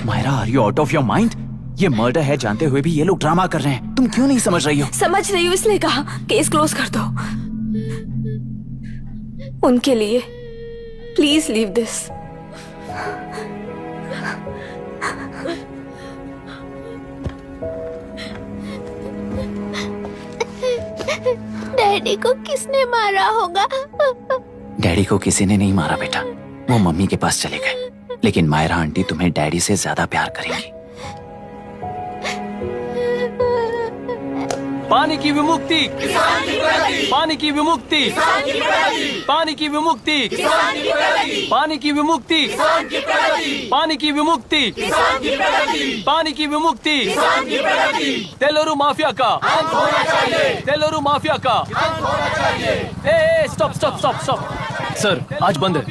Myra, are you out of your mind? ये मर्डर है जानते हुए भी ये लोग ड्रामा कर रहे हैं। तुम क्यों नहीं समझ रही हो? समझ रही हूँ, इसलिए कहा केस क्लोज कर दो। उनके लिए प्लीज लीव दिस। डैडी को किसने मारा होगा? डैडी को किसी ने नहीं मारा बेटा, वो मम्मी के पास चले गए। लेकिन मायरा आंटी तुम्हें डैडी से ज्यादा प्यार करेंगी। पानी की विमुक्ति, पानी की विमुक्ति, पानी की विमुक्ति, पानी की विमुक्ति, पानी की विमुक्ति, पानी की विमुक्ति, तेलुरु माफिया का अंत होना चाहिए, तेलुरु माफिया का। Stop stop stop stop. Sir आज बंद है,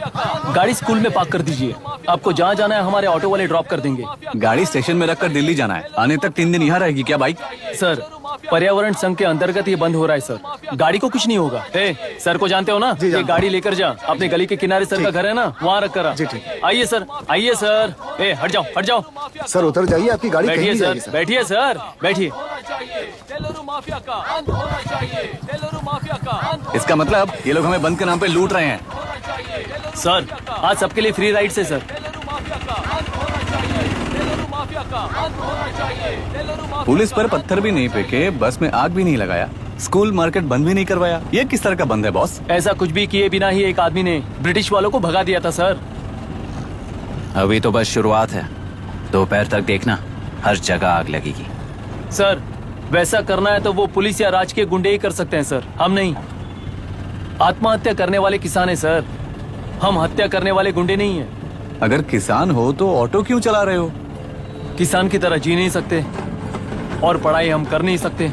गाड़ी स्कूल में पार्क कर दीजिए। आपको जहाँ जाना है हमारे ऑटो वाले ड्रॉप कर देंगे। गाड़ी स्टेशन में रखकर दिल्ली जाना है, आने तक 3 दिन यहाँ रहेगी क्या बाइक? सर पर्यावरण संघ के अंतर्गत ये बंद हो रहा है सर, गाड़ी को कुछ नहीं होगा। सर को जानते हो ना, ये गाड़ी लेकर जा, अपने गली के किनारे सर का घर है ना, वहाँ रख कर। आइए सर, आइए सर। हट जाओ हट जाओ सर, उतर जाइए, आपकी गाड़ी कहीं बैठिए नहीं सर, जाएगी, सर। बैठिए सर, बैठिए। इसका मतलब ये लोग हमें बंद के नाम पे लूट रहे हैं। सर आज सबके लिए फ्री राइड से सर। पुलिस पर पत्थर भी नहीं फेंके, बस में आग भी नहीं लगाया, स्कूल मार्केट बंद भी नहीं करवाया। ये किस तरह का बंद है बॉस? ऐसा कुछ भी किए बिना ही एक आदमी ने ब्रिटिश वालों को भगा दिया था सर। अभी तो बस शुरुआत है, दोपहर तक देखना हर जगह आग लगेगी। सर वैसा करना है तो वो पुलिस या राज के गुंडे ही कर सकते हैं सर, हम नहीं। आत्महत्या करने वाले किसान है सर, हम हत्या करने वाले गुंडे नहीं है। अगर किसान हो तो ऑटो क्यों चला रहे हो? किसान की तरह जी नहीं सकते और पढ़ाई हम कर नहीं सकते।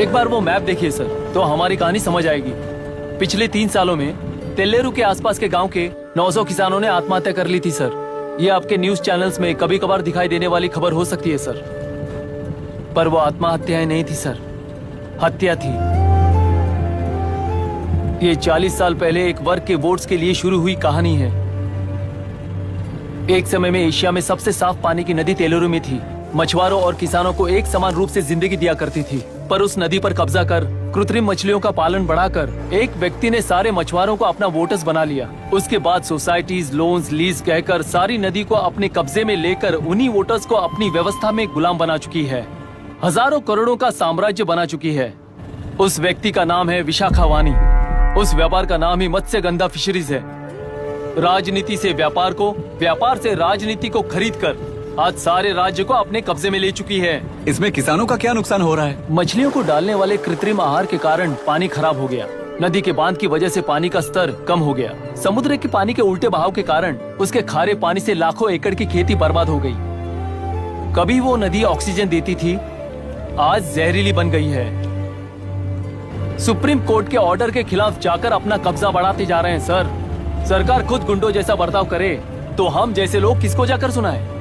एक बार वो मैप देखिए सर, तो हमारी कहानी समझ आएगी। पिछले 3 सालों में तेल्लेरू के आसपास के गांव के 900 किसानों ने आत्महत्या कर ली थी सर। ये आपके न्यूज चैनल्स में कभी कभार दिखाई देने वाली खबर हो सकती है सर, पर वो आत्महत्याएं नहीं थी सर, हत्या थी। ये 40 साल पहले एक वर्ग के वोट्स के लिए शुरू हुई कहानी है। एक समय में एशिया में सबसे साफ पानी की नदी तेलुरु में थी। मछुआरों और किसानों को एक समान रूप से जिंदगी दिया करती थी, पर उस नदी पर कब्जा कर कृत्रिम मछलियों का पालन बढ़ाकर एक व्यक्ति ने सारे मछुआरों को अपना वोटर्स बना लिया। उसके बाद सोसाइटीज, लोन्स, लीज कहकर सारी नदी को अपने कब्जे में लेकर उन्हीं वोटर्स को अपनी व्यवस्था में गुलाम बना चुकी है। हजारों करोड़ों का साम्राज्य बना चुकी है। उस व्यक्ति का नाम है विशाखावानी। उस व्यापार का नाम ही मत्स्यगंधा फिशरीज है। राजनीति से व्यापार को, व्यापार से राजनीति को खरीद कर आज सारे राज्य को अपने कब्जे में ले चुकी है। इसमें किसानों का क्या नुकसान हो रहा है? मछलियों को डालने वाले कृत्रिम आहार के कारण पानी खराब हो गया। नदी के बांध की वजह से पानी का स्तर कम हो गया। समुद्र के पानी के उल्टे बहाव के कारण उसके खारे पानी से लाखों एकड़ की खेती बर्बाद हो गई। कभी वो नदी ऑक्सीजन देती थी, आज जहरीली बन गई है। सुप्रीम कोर्ट के ऑर्डर के खिलाफ जाकर अपना कब्जा बढ़ाते जा रहे हैं सर। सरकार खुद गुंडों जैसा बर्ताव करे तो हम जैसे लोग किसको जाकर सुनाएं?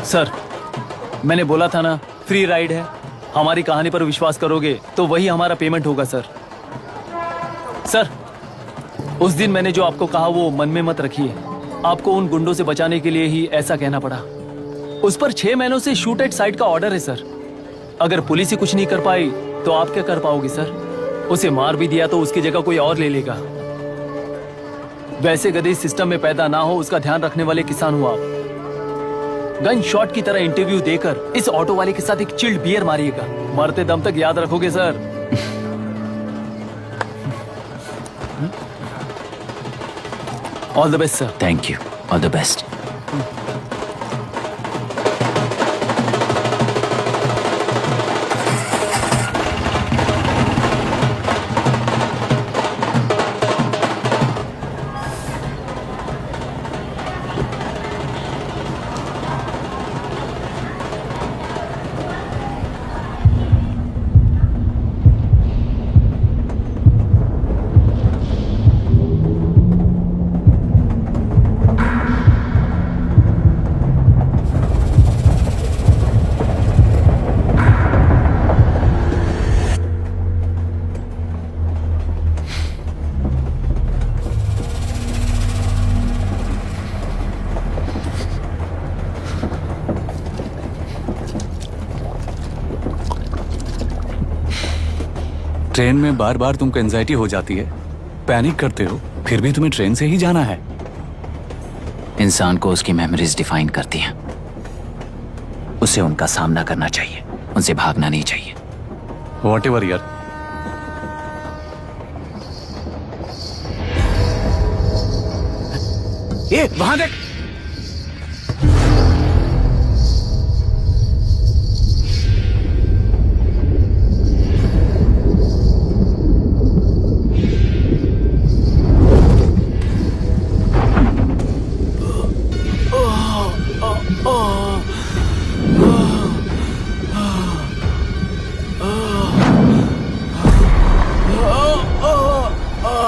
सर मैंने बोला था ना, फ्री राइड है। हमारी कहानी पर विश्वास करोगे तो वही हमारा पेमेंट होगा सर। सर उस दिन मैंने जो आपको कहा वो मन में मत रखिए। आपको उन गुंडों से बचाने के लिए ही ऐसा कहना पड़ा। उस पर 6 महीनों से शूट एट साइट का ऑर्डर है सर। अगर पुलिस ही कुछ नहीं कर पाई तो आप क्या कर पाओगे सर? उसे मार भी दिया तो उसकी जगह कोई और ले लेगा। वैसे गधे सिस्टम में पैदा ना हो उसका ध्यान रखने वाले किसान हो आप। गन शॉट की तरह इंटरव्यू देकर इस ऑटो वाले के साथ एक चिल्ड बियर मारिएगा। मरते दम तक याद रखोगे sir. All the best sir. Thank you, all the best. Train में बार बार तुमको एंजाइटी हो जाती है, पैनिक करते हो, फिर भी तुम्हें ट्रेन से ही जाना है। इंसान को उसकी मेमोरीज डिफाइन करती हैं। उसे उनका सामना करना चाहिए, उनसे भागना नहीं चाहिए। व्हाटएवर यार। ये वहां देख।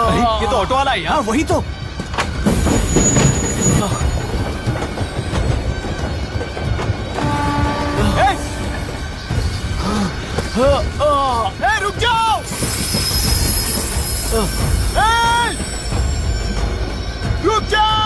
अरे ये तो ऑटो वाला है यार। वही तो। रुक जाओ। रुक जाओ।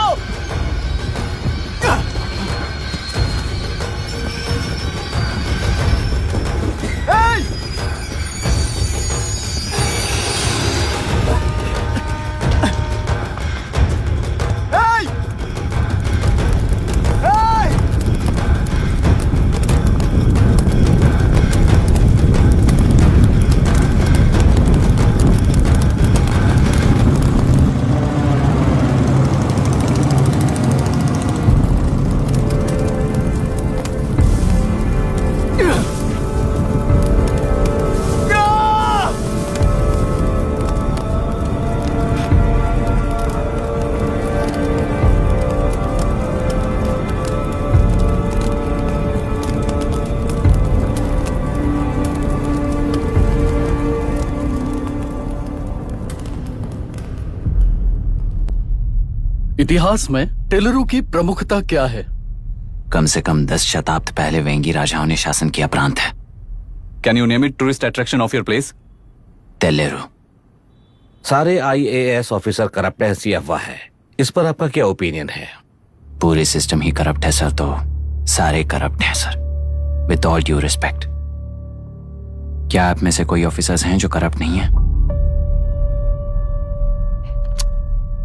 इतिहास में टेलरू की प्रमुखता क्या है? कम से कम 10 शताब्द पहले वेंगी राजाओं ने शासन किया प्रांत है। Can you name it tourist attraction of your place? टेलेरू। सारे IAS ऑफिसर करप्ट है, ऐसी अफवाह है। इस पर आपका क्या ओपिनियन है? पूरे सिस्टम ही करप्ट है सर, तो सारे करप्ट हैं sir. With all due respect, क्या आप में से कोई ऑफिसर्स हैं जो करप्ट नहीं है?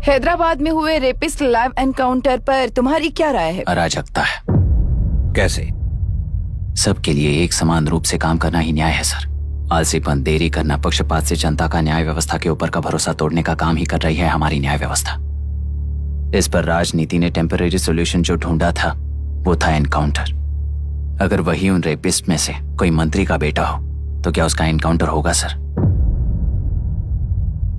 हैदराबाद में हुए रेपिस्ट लाइव एनकाउंटर पर तुम्हारी क्या राय है? अराजकता है। कैसे? सबके लिए एक समान रूप से काम करना ही न्याय है सर। आलसीपन, देरी करना, पक्षपात से जनता का न्याय व्यवस्था के ऊपर का भरोसा तोड़ने का काम ही कर रही है हमारी न्याय व्यवस्था। इस पर राजनीति ने टेम्परेरी सोल्यूशन जो ढूंढा था वो था एनकाउंटर। अगर वही उन रेपिस्ट में से कोई मंत्री का बेटा हो तो क्या उसका एनकाउंटर होगा सर?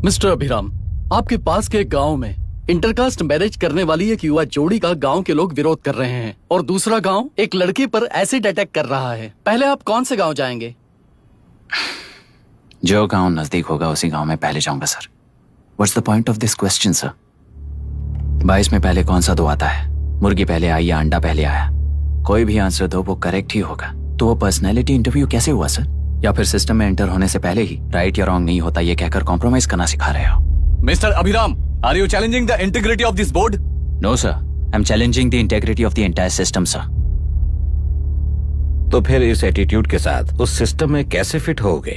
मिस्टर अभिराम, आपके पास के गांव में इंटरकास्ट मैरिज करने वाली एक युवा जोड़ी का गांव के लोग विरोध कर रहे हैं और दूसरा गांव एक लड़के पर एसिड अटैक कर रहा है। पहले आप कौन से गांव जाएंगे? जो गांव नजदीक होगा उसी गांव में पहले जाऊंगा sir. What's the point of this question sir? 22 में पहले कौन सा दो आता है? मुर्गी पहले आई या अंडा पहले आया? कोई भी आंसर दो, वो करेक्ट ही होगा। तो वो पर्सनैलिटी इंटरव्यू कैसे हुआ सर? या फिर सिस्टम में एंटर होने से पहले ही राइट या रॉन्ग नहीं होता ये कहकर कॉम्प्रोमाइज करना सिखा रहे हो? Mister Abhiram, are you challenging the integrity of this board? No sir, I am challenging the integrity of the entire system sir. तो फिर इस एटीट्यूड के साथ उस सिस्टम में कैसे फिट होगे?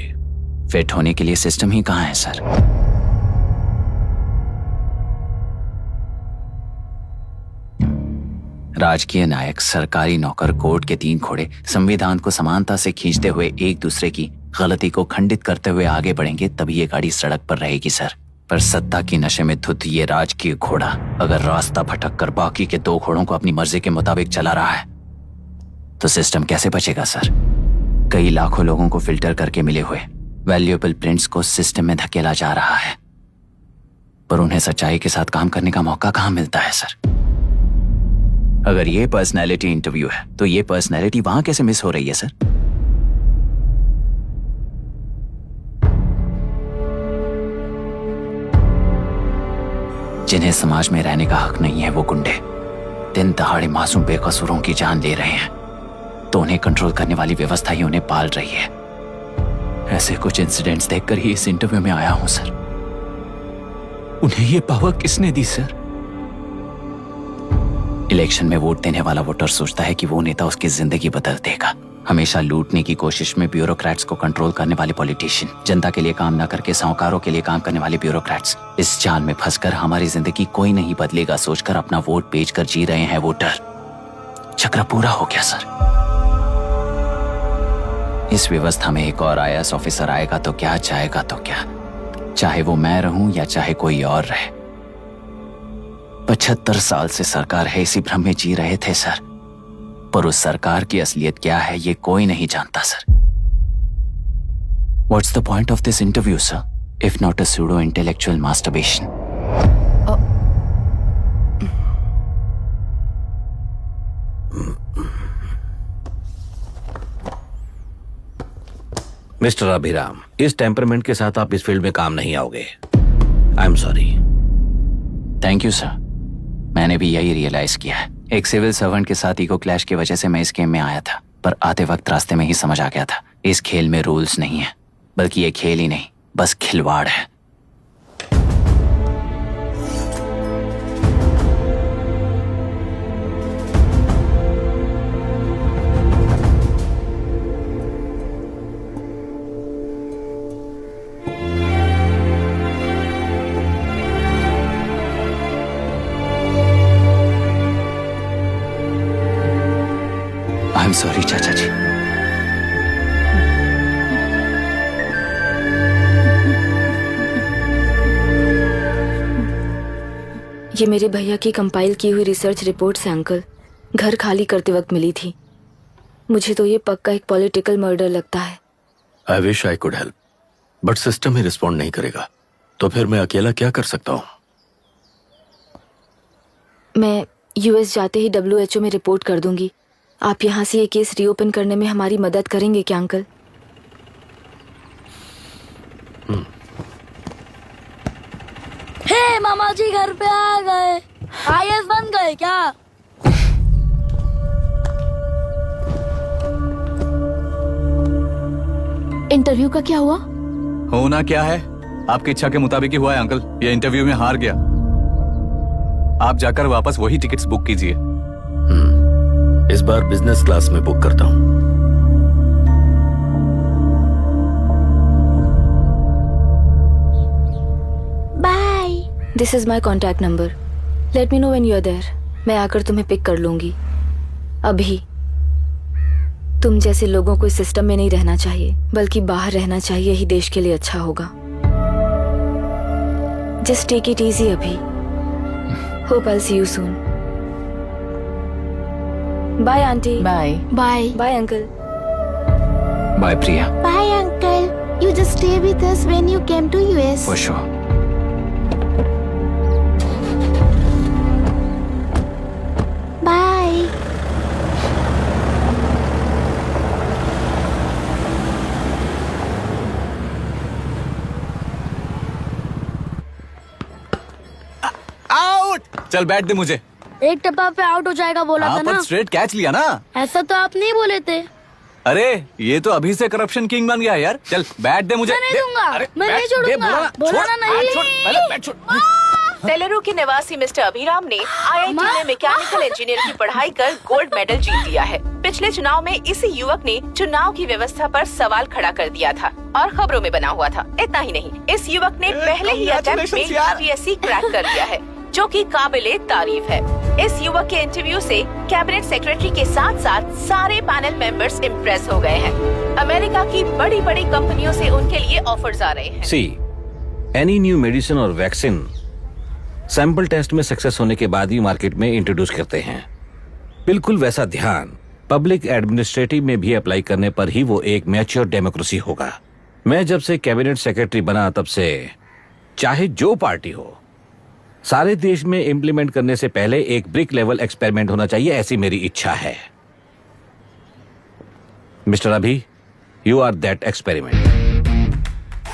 फिट होने के लिए सिस्टम ही कहां है सर? राजकीय नायक, सरकारी नौकर, कोर्ट के 3 घोड़े संविधान को समानता से खींचते हुए एक दूसरे की गलती को खंडित करते हुए आगे बढ़ेंगे, तभी ये गाड़ी सड़क पर रहेगी सर। पर सत्ता की नशे में धुत ये राजकीय घोड़ा अगर रास्ता भटक कर बाकी के 2 घोड़ों को अपनी मर्जी के मुताबिक चला रहा है तो सिस्टम कैसे बचेगा सर? कई लाखों लोगों को फिल्टर करके मिले हुए वैल्यूएबल प्रिंट्स को सिस्टम में धकेला जा रहा है, पर उन्हें सच्चाई के साथ काम करने का मौका कहां मिलता है सर? अगर ये पर्सनैलिटी इंटरव्यू है तो ये पर्सनैलिटी वहां कैसे मिस हो रही है सर? जिन्हें समाज में रहने का हक नहीं है वो गुंडे दिन दहाड़े मासूम बेकसूरों की जान ले रहे हैं, तो उन्हें कंट्रोल करने वाली व्यवस्था ही उन्हें पाल रही है। ऐसे कुछ इंसिडेंट्स देखकर ही इस इंटरव्यू में आया हूं सर। उन्हें ये पावर किसने दी सर? इलेक्शन में वोट देने वाला वोटर सोचता है कि वो नेता उसकी जिंदगी बदल देगा, हमेशा लूटने की कोशिश में ब्यूरोक्रेट्स को कंट्रोल करने वाले पॉलिटिशियन, जनता के लिए काम न करके साहूकारों के लिए काम करने वाले ब्यूरोक्रेट्स, इस जाल में फंसकर हमारी जिंदगी कोई नहीं बदलेगा सोचकर अपना वोट बेचकर जी रहे हैं वोटर। चक्र पूरा हो गया सर। इस व्यवस्था में एक और IAS ऑफिसर आएगा तो क्या, जाएगा तो क्या, चाहे वो मैं रहूं या चाहे कोई और रहे। 75 साल से सरकार है इसी भ्रम में जी रहे थे सर, पर उस सरकार की असलियत क्या है ये कोई नहीं जानता sir. What's the point of this interview, sir, if not a pseudo-intellectual masturbation? Mister Abhiram, इस टेम्परमेंट के साथ आप इस फील्ड में काम नहीं आओगे। I am sorry. Thank you sir. मैंने भी यही रियलाइज किया है। एक सिविल सर्वेंट के साथ ईगो क्लैश की वजह से मैं इस गेम में आया था, पर आते वक्त रास्ते में ही समझ आ गया था इस खेल में रूल्स नहीं है, बल्कि ये खेल ही नहीं बस खिलवाड़ है। आई एम सॉरी चाचा जी। ये मेरे भैया की कंपाइल की हुई रिसर्च रिपोर्ट है अंकल, घर खाली करते वक्त मिली थी। मुझे तो ये पक्का एक पॉलिटिकल मर्डर लगता है। I wish I could help, but system he respond नहीं करेगा, तो फिर मैं अकेला क्या कर सकता हूँ? मैं US जाते ही WHO में रिपोर्ट कर दूंगी। आप यहाँ से ये केस रीओपन करने में हमारी मदद करेंगे क्या अंकल? हे मामा जी घर पे आ गए। IAS बन गए क्या? इंटरव्यू का क्या हुआ? होना क्या है, आपकी इच्छा के मुताबिक ही हुआ है अंकल। ये इंटरव्यू में हार गया। आप जाकर वापस वही टिकट्स बुक कीजिए। इस बार बिजनेस क्लास में बुक करता हूँ। Bye. This is my contact number. Let me know when you are there. मैं आकर तुम्हें पिक कर लूंगी। अभी तुम जैसे लोगों को इस सिस्टम में नहीं रहना चाहिए, बल्कि बाहर रहना चाहिए ही देश के लिए अच्छा होगा। जस्ट टेक इट इजी अभी। Hope I see you soon. Bye aunty. Bye bye. Bye uncle. Bye Priya. Bye uncle. You just stay with us when you came to US। For sure. Bye. Out. चल बैठ दे मुझे। एक टप्पा पे out हो जाएगा बोला था ना। स्ट्रेट कैच लिया ना। ऐसा तो आप नहीं बोले थे। अरे ये तो अभी से करप्शन किंग बन गया यार। चल बैठ दे मुझे। मैं नहीं दूंगा। मैं नहीं छोड़ूंगा। बोला ना नहीं। तेलुरु के निवासी मिस्टर अभिराम ने IIT में मैकेनिकल इंजीनियर की पढ़ाई कर गोल्ड मेडल जीत लिया है। पिछले चुनाव में इसी युवक ने चुनाव की व्यवस्था पर सवाल खड़ा कर दिया था और खबरों में बना हुआ था। इतना ही नहीं, इस युवक ने पहले ही अटेम्प्ट में UPSC क्रैक कर लिया है, जो कि काबिले तारीफ है। इस युवक के इंटरव्यू से कैबिनेट सेक्रेटरी के साथ साथ सारे पैनल मेंबर्स इम्प्रेस हो गए हैं। अमेरिका की बड़ी बड़ी कंपनियों से उनके लिए ऑफर्स आ रहे हैं। सी एनी न्यू मेडिसिन और वैक्सीन सैंपल टेस्ट में सक्सेस होने के बाद ही मार्केट में इंट्रोड्यूस करते हैं। बिल्कुल वैसा ध्यान पब्लिक एडमिनिस्ट्रेटिव में भी अप्लाई करने पर ही वो एक मैच्योर डेमोक्रेसी होगा। मैं जब से कैबिनेट सेक्रेटरी बना तब से चाहे जो पार्टी हो, सारे देश में इम्प्लीमेंट करने से पहले एक ब्रिक लेवल एक्सपेरिमेंट होना चाहिए, ऐसी मेरी इच्छा है। मिस्टर अभी, यू आर दैट एक्सपेरिमेंट।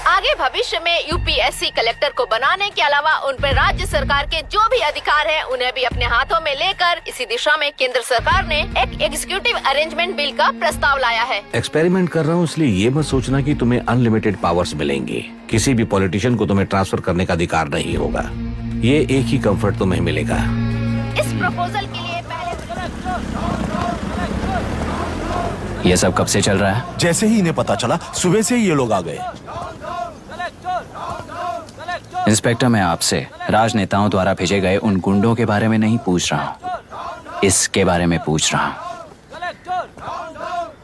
आगे भविष्य में UPSC कलेक्टर को बनाने के अलावा उन पर राज्य सरकार के जो भी अधिकार हैं, उन्हें भी अपने हाथों में लेकर इसी दिशा में केंद्र सरकार ने एक एग्जीक्यूटिव अरेंजमेंट बिल का प्रस्ताव लाया है। एक्सपेरिमेंट कर रहा हूँ इसलिए ये मत सोचना कि तुम्हें अनलिमिटेड पावर्स मिलेंगे। किसी भी पॉलिटिशियन को तुम्हें ट्रांसफर करने का अधिकार नहीं होगा। ये एक ही कंफर्ट तुम्हें मिलेगा। इस प्रपोजल के लिए पहले ये सब कब से चल रहा है? जैसे ही इन्हें पता चला सुबह से ही ये लोग आ गए। इंस्पेक्टर, मैं आपसे राजनेताओं द्वारा भेजे गए उन गुंडों के बारे में नहीं पूछ रहा हूँ, इसके बारे में पूछ रहा हूँ।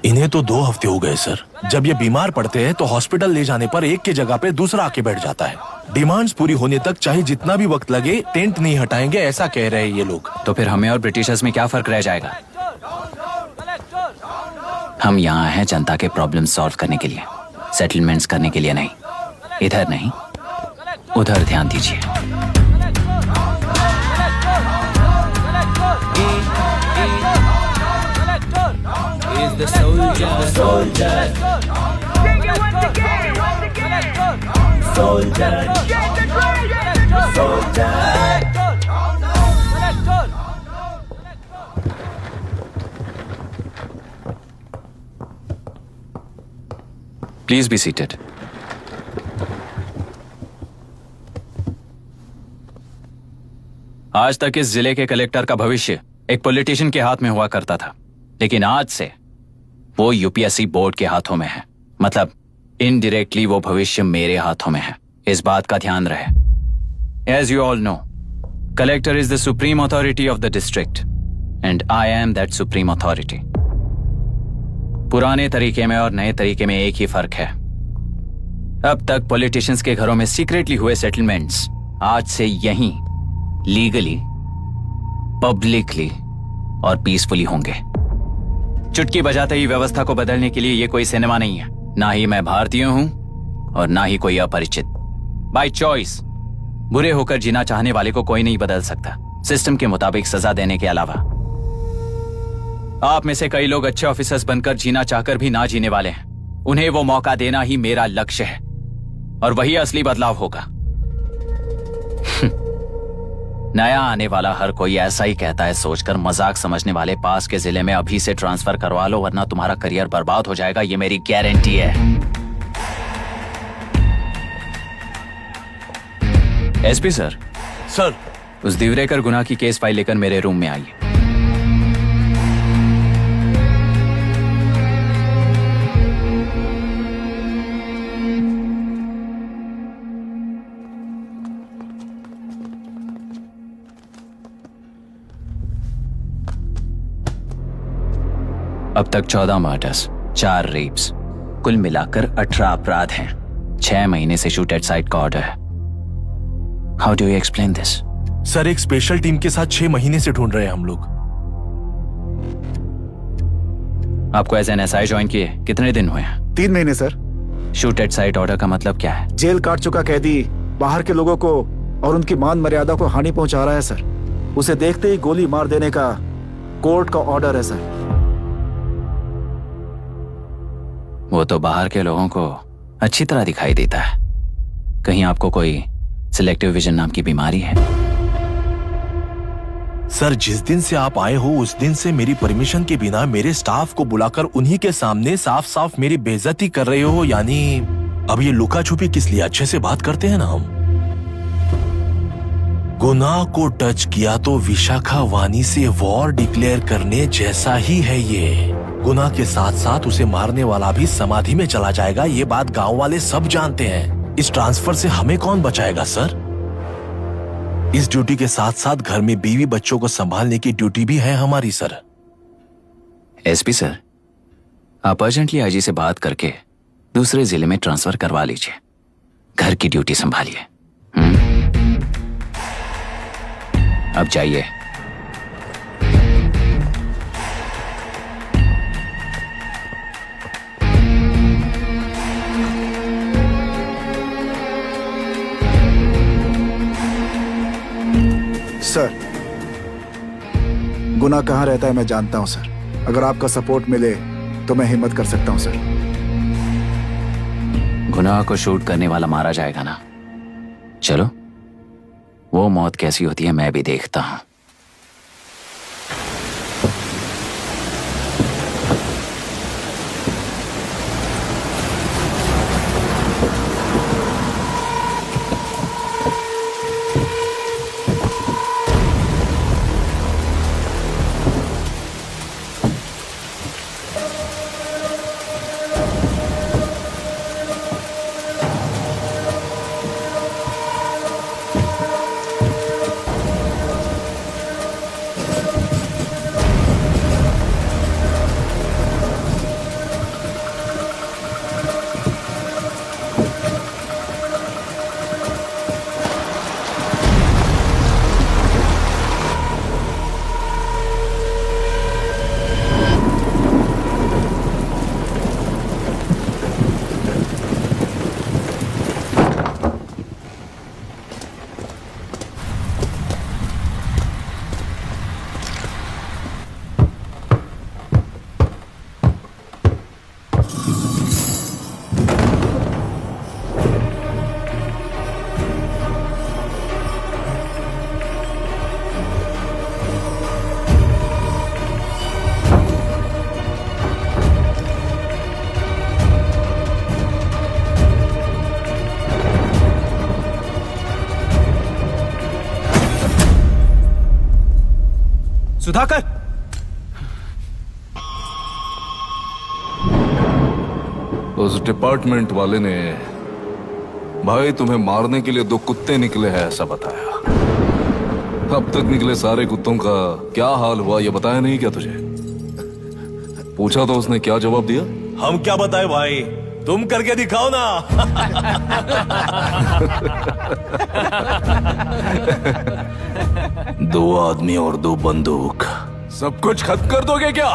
इन्हें तो 2 हफ्ते हो गए सर। जब ये बीमार पड़ते हैं तो हॉस्पिटल ले जाने पर एक की जगह पे दूसरा आके बैठ जाता है। डिमांड्स पूरी होने तक चाहे जितना भी वक्त लगे टेंट नहीं हटाएंगे, ऐसा कह रहे हैं ये लोग। तो फिर हमें और ब्रिटिशर्स में क्या फर्क रह जाएगा? हम यहाँ हैं जनता के प्रॉब्लम सॉल्व करने के लिए, सेटलमेंट्स करने के लिए नहीं। इधर नहीं, उधर ध्यान दीजिए। Please be seated. आज तक इस जिले के कलेक्टर का भविष्य एक पॉलिटिशियन के हाथ में हुआ करता था, लेकिन आज से वो यूपीएससी बोर्ड के हाथों में है। मतलब इनडायरेक्टली वो भविष्य मेरे हाथों में है। इस बात का ध्यान रहे। As you all know, collector is the supreme authority of the district and I am that supreme authority. पुराने तरीके में और नए तरीके में एक ही फर्क है। अब तक पॉलिटिशियंस के घरों में सीक्रेटली हुए सेटलमेंट्स आज से यहीं लीगली, पब्लिकली और पीसफुली होंगे। चुटकी बजाते ही व्यवस्था को बदलने के लिए ये कोई सिनेमा नहीं है। ना ही मैं भारतीय हूं और ना ही कोई अपरिचित। बाय चॉइस बुरे होकर जीना चाहने वाले को कोई नहीं बदल सकता, सिस्टम के मुताबिक सजा देने के अलावा। आप में से कई लोग अच्छे ऑफिसर्स बनकर जीना चाहकर भी ना जीने वाले हैं। उन्हें वो मौका देना ही मेरा लक्ष्य है और वही असली बदलाव होगा। नया आने वाला हर कोई ऐसा ही कहता है सोचकर मजाक समझने वाले पास के जिले में अभी से ट्रांसफर करवा लो, वरना तुम्हारा करियर बर्बाद हो जाएगा। ये मेरी गारंटी है। SP sir. सर। उस दिवरेकर गुनाह की केस फाइल लेकर मेरे रूम में आइए। अब तक 14 मर्डर्स, 4 रेप्स, कुल मिलाकर 18 अपराध हैं। 6 महीने से शूट एट साइट का ऑर्डर है। How do you explain this? Sir, एक स्पेशल टीम के साथ 6 महीने से ढूंढ रहे हैं हम लोग। आपको एज एन एसआई ज्वाइन किए कितने दिन हुए हैं? 3 महीने sir. Shoot at site order का मतलब क्या है? जेल काट चुका कैदी बाहर के लोगों को और उनकी मान मर्यादा को हानि पहुंचा रहा है सर। उसे देखते ही गोली मार देने का कोर्ट का ऑर्डर है सर। वो तो बाहर के लोगों को अच्छी तरह दिखाई देता है। कहीं आपको कोई सिलेक्टिव विजन नाम की बीमारी है? सर, जिस दिन से आप आए हो उस दिन से मेरी परमिशन के बिना मेरे स्टाफ को बुलाकर उन्हीं के सामने साफ साफ मेरी बेइज्जती कर रहे हो। यानी अब ये लुका छुपी किस लिए? अच्छे से बात करते हैं ना हम। गुनाह को टच किया तो विशाखा वानी से वॉर डिक्लेयर करने जैसा ही है ये। गुनाह के साथ साथ उसे मारने वाला भी समाधि में चला जाएगा। ये बात गांव वाले सब जानते हैं। इस ट्रांसफर से हमें कौन बचाएगा सर? इस ड्यूटी के साथ साथ घर में बीवी बच्चों को संभालने की ड्यूटी भी है हमारी सर। एसपी सर, आप अर्जेंटली आईजी से बात करके दूसरे जिले में ट्रांसफर करवा लीजिए। घर की ड्यूटी संभालिए। अब जाइए। सर, गुनाह कहाँ रहता है मैं जानता हूं सर। अगर आपका सपोर्ट मिले तो मैं हिम्मत कर सकता हूं सर। गुनाह को शूट करने वाला मारा जाएगा ना? चलो, वो मौत कैसी होती है मैं भी देखता हूं। सुधाकर, उस डिपार्टमेंट वाले ने भाई तुम्हें मारने के लिए 2 कुत्ते निकले हैं ऐसा बताया। अब तक निकले सारे कुत्तों का क्या हाल हुआ ये बताया नहीं क्या तुझे? पूछा तो उसने क्या जवाब दिया? हम क्या बताए भाई, तुम करके दिखाओ ना। 2 आदमी और 2 बंदूक, सब कुछ खत्म कर दोगे क्या?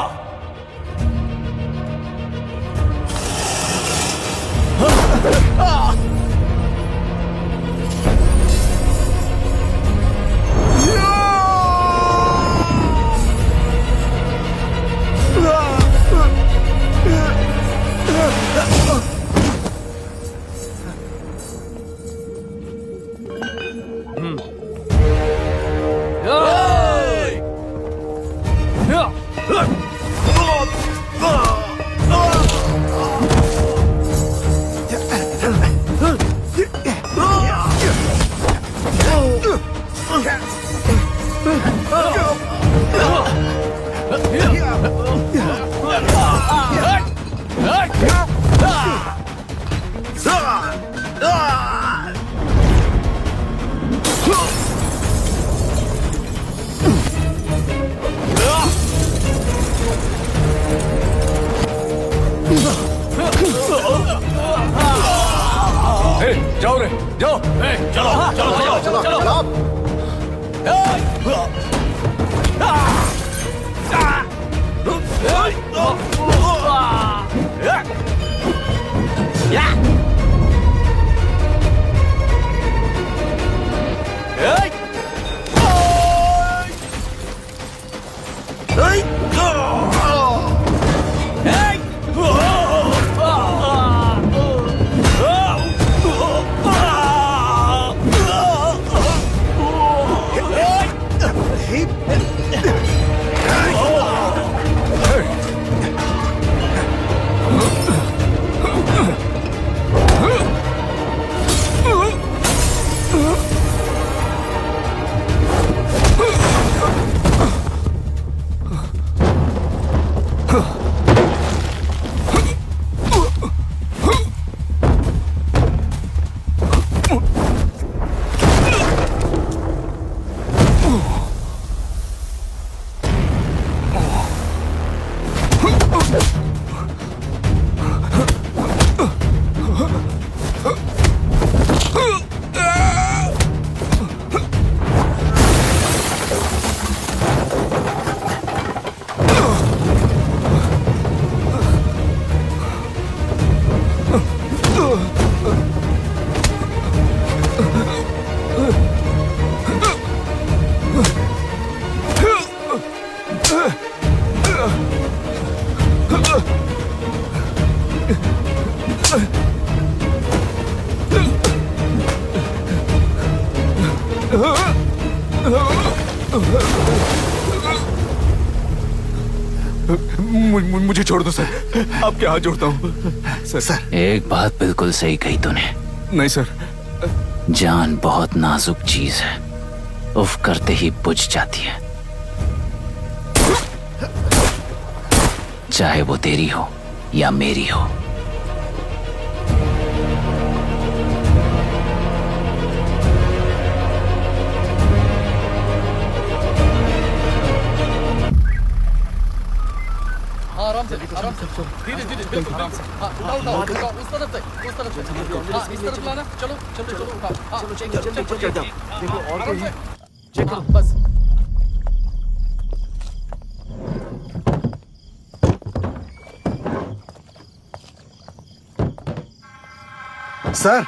जाओ रे, जाओ। चलो चलो चलो चलो चलो। मुझे छोड़ दो सर, आपके हाथ जोड़ता हूँ सर। एक बात बिल्कुल सही कही तूने। नहीं सर। जान बहुत नाजुक चीज है, उफ करते ही बुझ जाती है, चाहे वो तेरी हो या मेरी हो। आराम से धीरे धीरे बिल्कुल आराम से। उठाओ उठाओ उठाओ, उस तरफ से उस तरफ से। हाँ इस तरफ लाना। चलो चलो चलो उठाओ। चलो चेक चेक देखो और कोई चेक करो बस। सर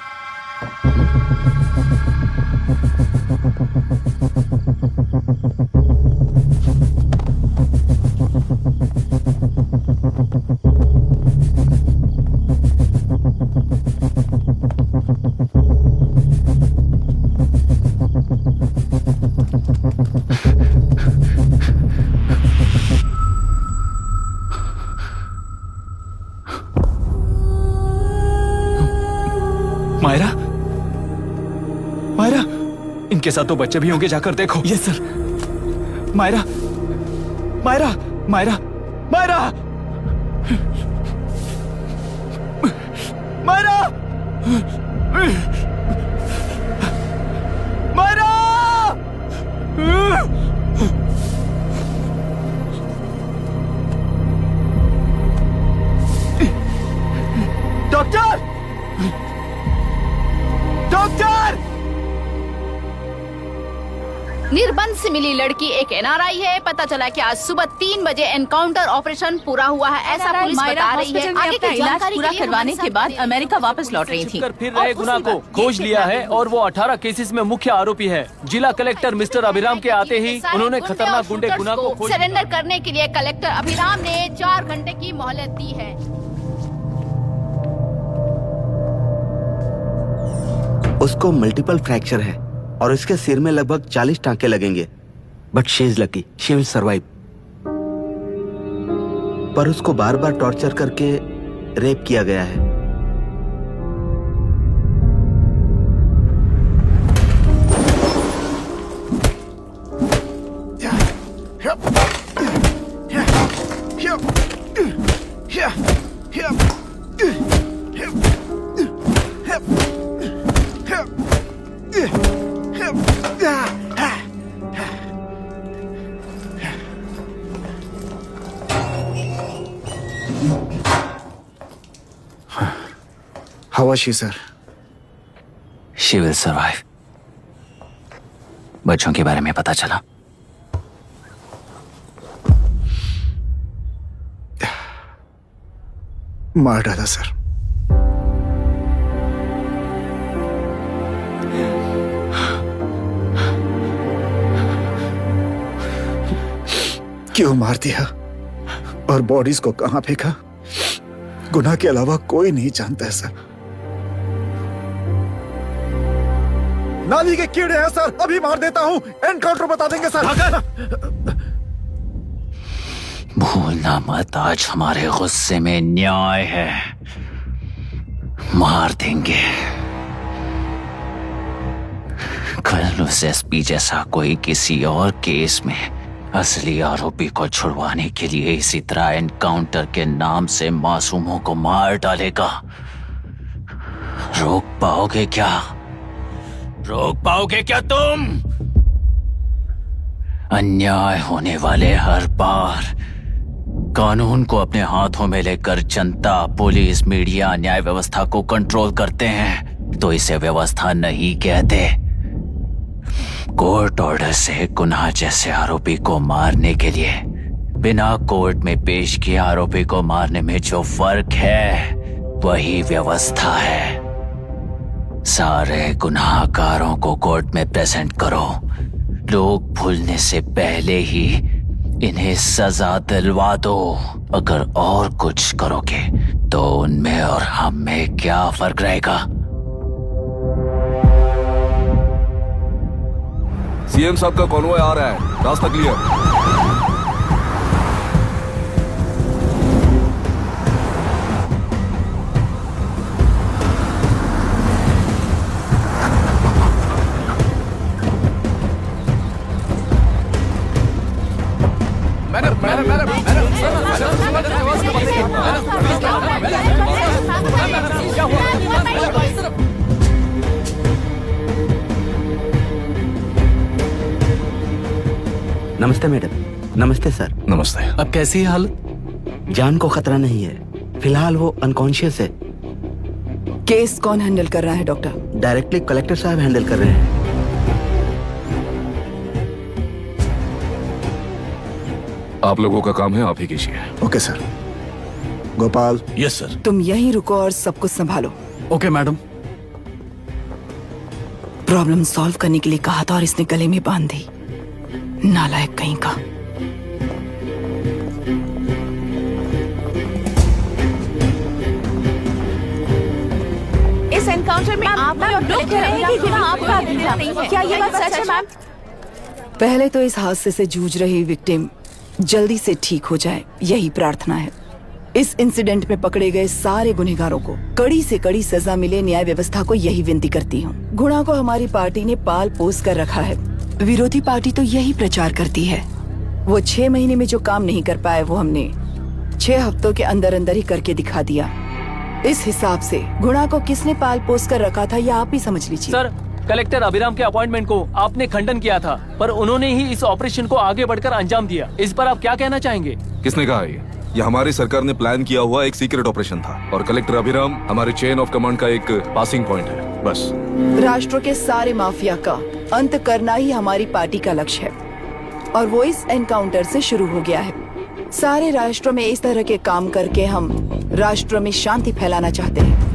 मायरा, मायरा, इनके साथ तो बच्चे भी होंगे, जाकर देखो। Yes sir. Myra, Myra Myra Myra Myra Myra doctor doctor Nirbandh से मिली लड़की एक एनआरआई है। पता चला कि आज सुबह 3 बजे एनकाउंटर ऑपरेशन पूरा हुआ है, ऐसा पुलिस बता रही है। आगे की इलाज जानकारी पूरा के लिए करवाने हमारे के बाद साथ अमेरिका वापस लौट रही थी। कर फिर रहे गुना को खोज लिया है और वो 18 केसेस में मुख्य आरोपी है। जिला कलेक्टर मिस्टर अभिराम के आते ही उन्होंने खतरनाक गुंडे गुना को खोज सरेंडर करने के लिए कलेक्टर अभिराम ने 4 घंटे की मोहलत दी है। उसको मल्टीपल फ्रैक्चर है और इसके सिर में लगभग 40 टांके लगेंगे, but she is lucky, she will survive. पर उसको बार बार टॉर्चर करके रेप किया गया है। How was she, sir? She will survive. बच्चों के बारे में पता चला? मार डाला सर। क्यों मार दिया और बॉडीज को कहां फेंका, गुनाह के अलावा कोई नहीं जानता है सर। नाली के कीड़े हैं सर, अभी मार देता हूं, एनकाउंटर बता देंगे सर। भूलना मत, आज हमारे गुस्से में न्याय है, मार देंगे। कल उस एसपी जैसा कोई किसी और केस में असली आरोपी को छुड़वाने के लिए इसी तरह एनकाउंटर के नाम से मासूमों को मार डालेगा। रोक पाओगे क्या? रोक पाओगे क्या तुम? अन्याय होने वाले हर बार कानून को अपने हाथों में लेकर जनता, पुलिस, मीडिया, न्याय व्यवस्था को कंट्रोल करते हैं तो इसे व्यवस्था नहीं कहते। कोर्ट ऑर्डर से गुनाह जैसे आरोपी को मारने के लिए बिना कोर्ट में पेश किए आरोपी को मारने में जो फर्क है वही व्यवस्था है। सारे गुनाहगारों को कोर्ट में प्रेजेंट करो, लोग भूलने से पहले ही इन्हें सजा दिलवा दो। अगर और कुछ करोगे तो उनमें और हम में क्या फर्क रहेगा? सीएम साहब का कॉन्वॉय आ रहा है, रास्ता क्लियर। नमस्ते मैडम। नमस्ते सर। नमस्ते। अब कैसी है हालत? जान को खतरा नहीं है, फिलहाल वो अनकॉन्शियस है। केस कौन हैंडल कर रहा है डॉक्टर? डायरेक्टली कलेक्टर साहब हैंडल कर रहे हैं। आप लोगों का काम है, आप ही कीजिए। Okay sir. Gopal. Yes sir. तुम यहीं रुको और सब कुछ संभालो। Okay madam. प्रॉब्लम सॉल्व करने के लिए कहा था और इसने गले में बांध दी, नालायक कहीं का। इस एनकाउंटर में आप लोग कह रहे हैं कि गुना आपका नहीं है, क्या ये बात सच है मैम? पहले तो इस हादसे से जूझ रही विक्टिम जल्दी से ठीक हो जाए, यही प्रार्थना है। इस इंसिडेंट में पकड़े गए सारे गुनहगारों को कड़ी से कड़ी सजा मिले, न्याय व्यवस्था को यही विनती करती हूँ। गुना को हमारी पार्टी ने पाल पोस कर रखा है, विरोधी पार्टी तो यही प्रचार करती है। वो 6 महीने में जो काम नहीं कर पाए वो हमने 6 हफ्तों के अंदर अंदर ही करके दिखा दिया। इस हिसाब से गुणा को किसने पाल पोस कर रखा था यह आप ही समझ लीजिए। सर, कलेक्टर अभिराम के अपॉइंटमेंट को आपने खंडन किया था, पर उन्होंने ही इस ऑपरेशन को आगे बढ़कर अंजाम दिया। इस पर आप क्या कहना चाहेंगे? किसने कहा ये हमारी सरकार ने प्लान किया हुआ एक सीक्रेट ऑपरेशन था और कलेक्टर अभिराम हमारे चेन ऑफ कमांड का एक पासिंग पॉइंट है, बस। राष्ट्र के सारे माफिया का अंत करना ही हमारी पार्टी का लक्ष्य है और वो इस एनकाउंटर से शुरू हो गया है। सारे राष्ट्र में इस तरह के काम करके हम राष्ट्र में शांति फैलाना चाहते हैं।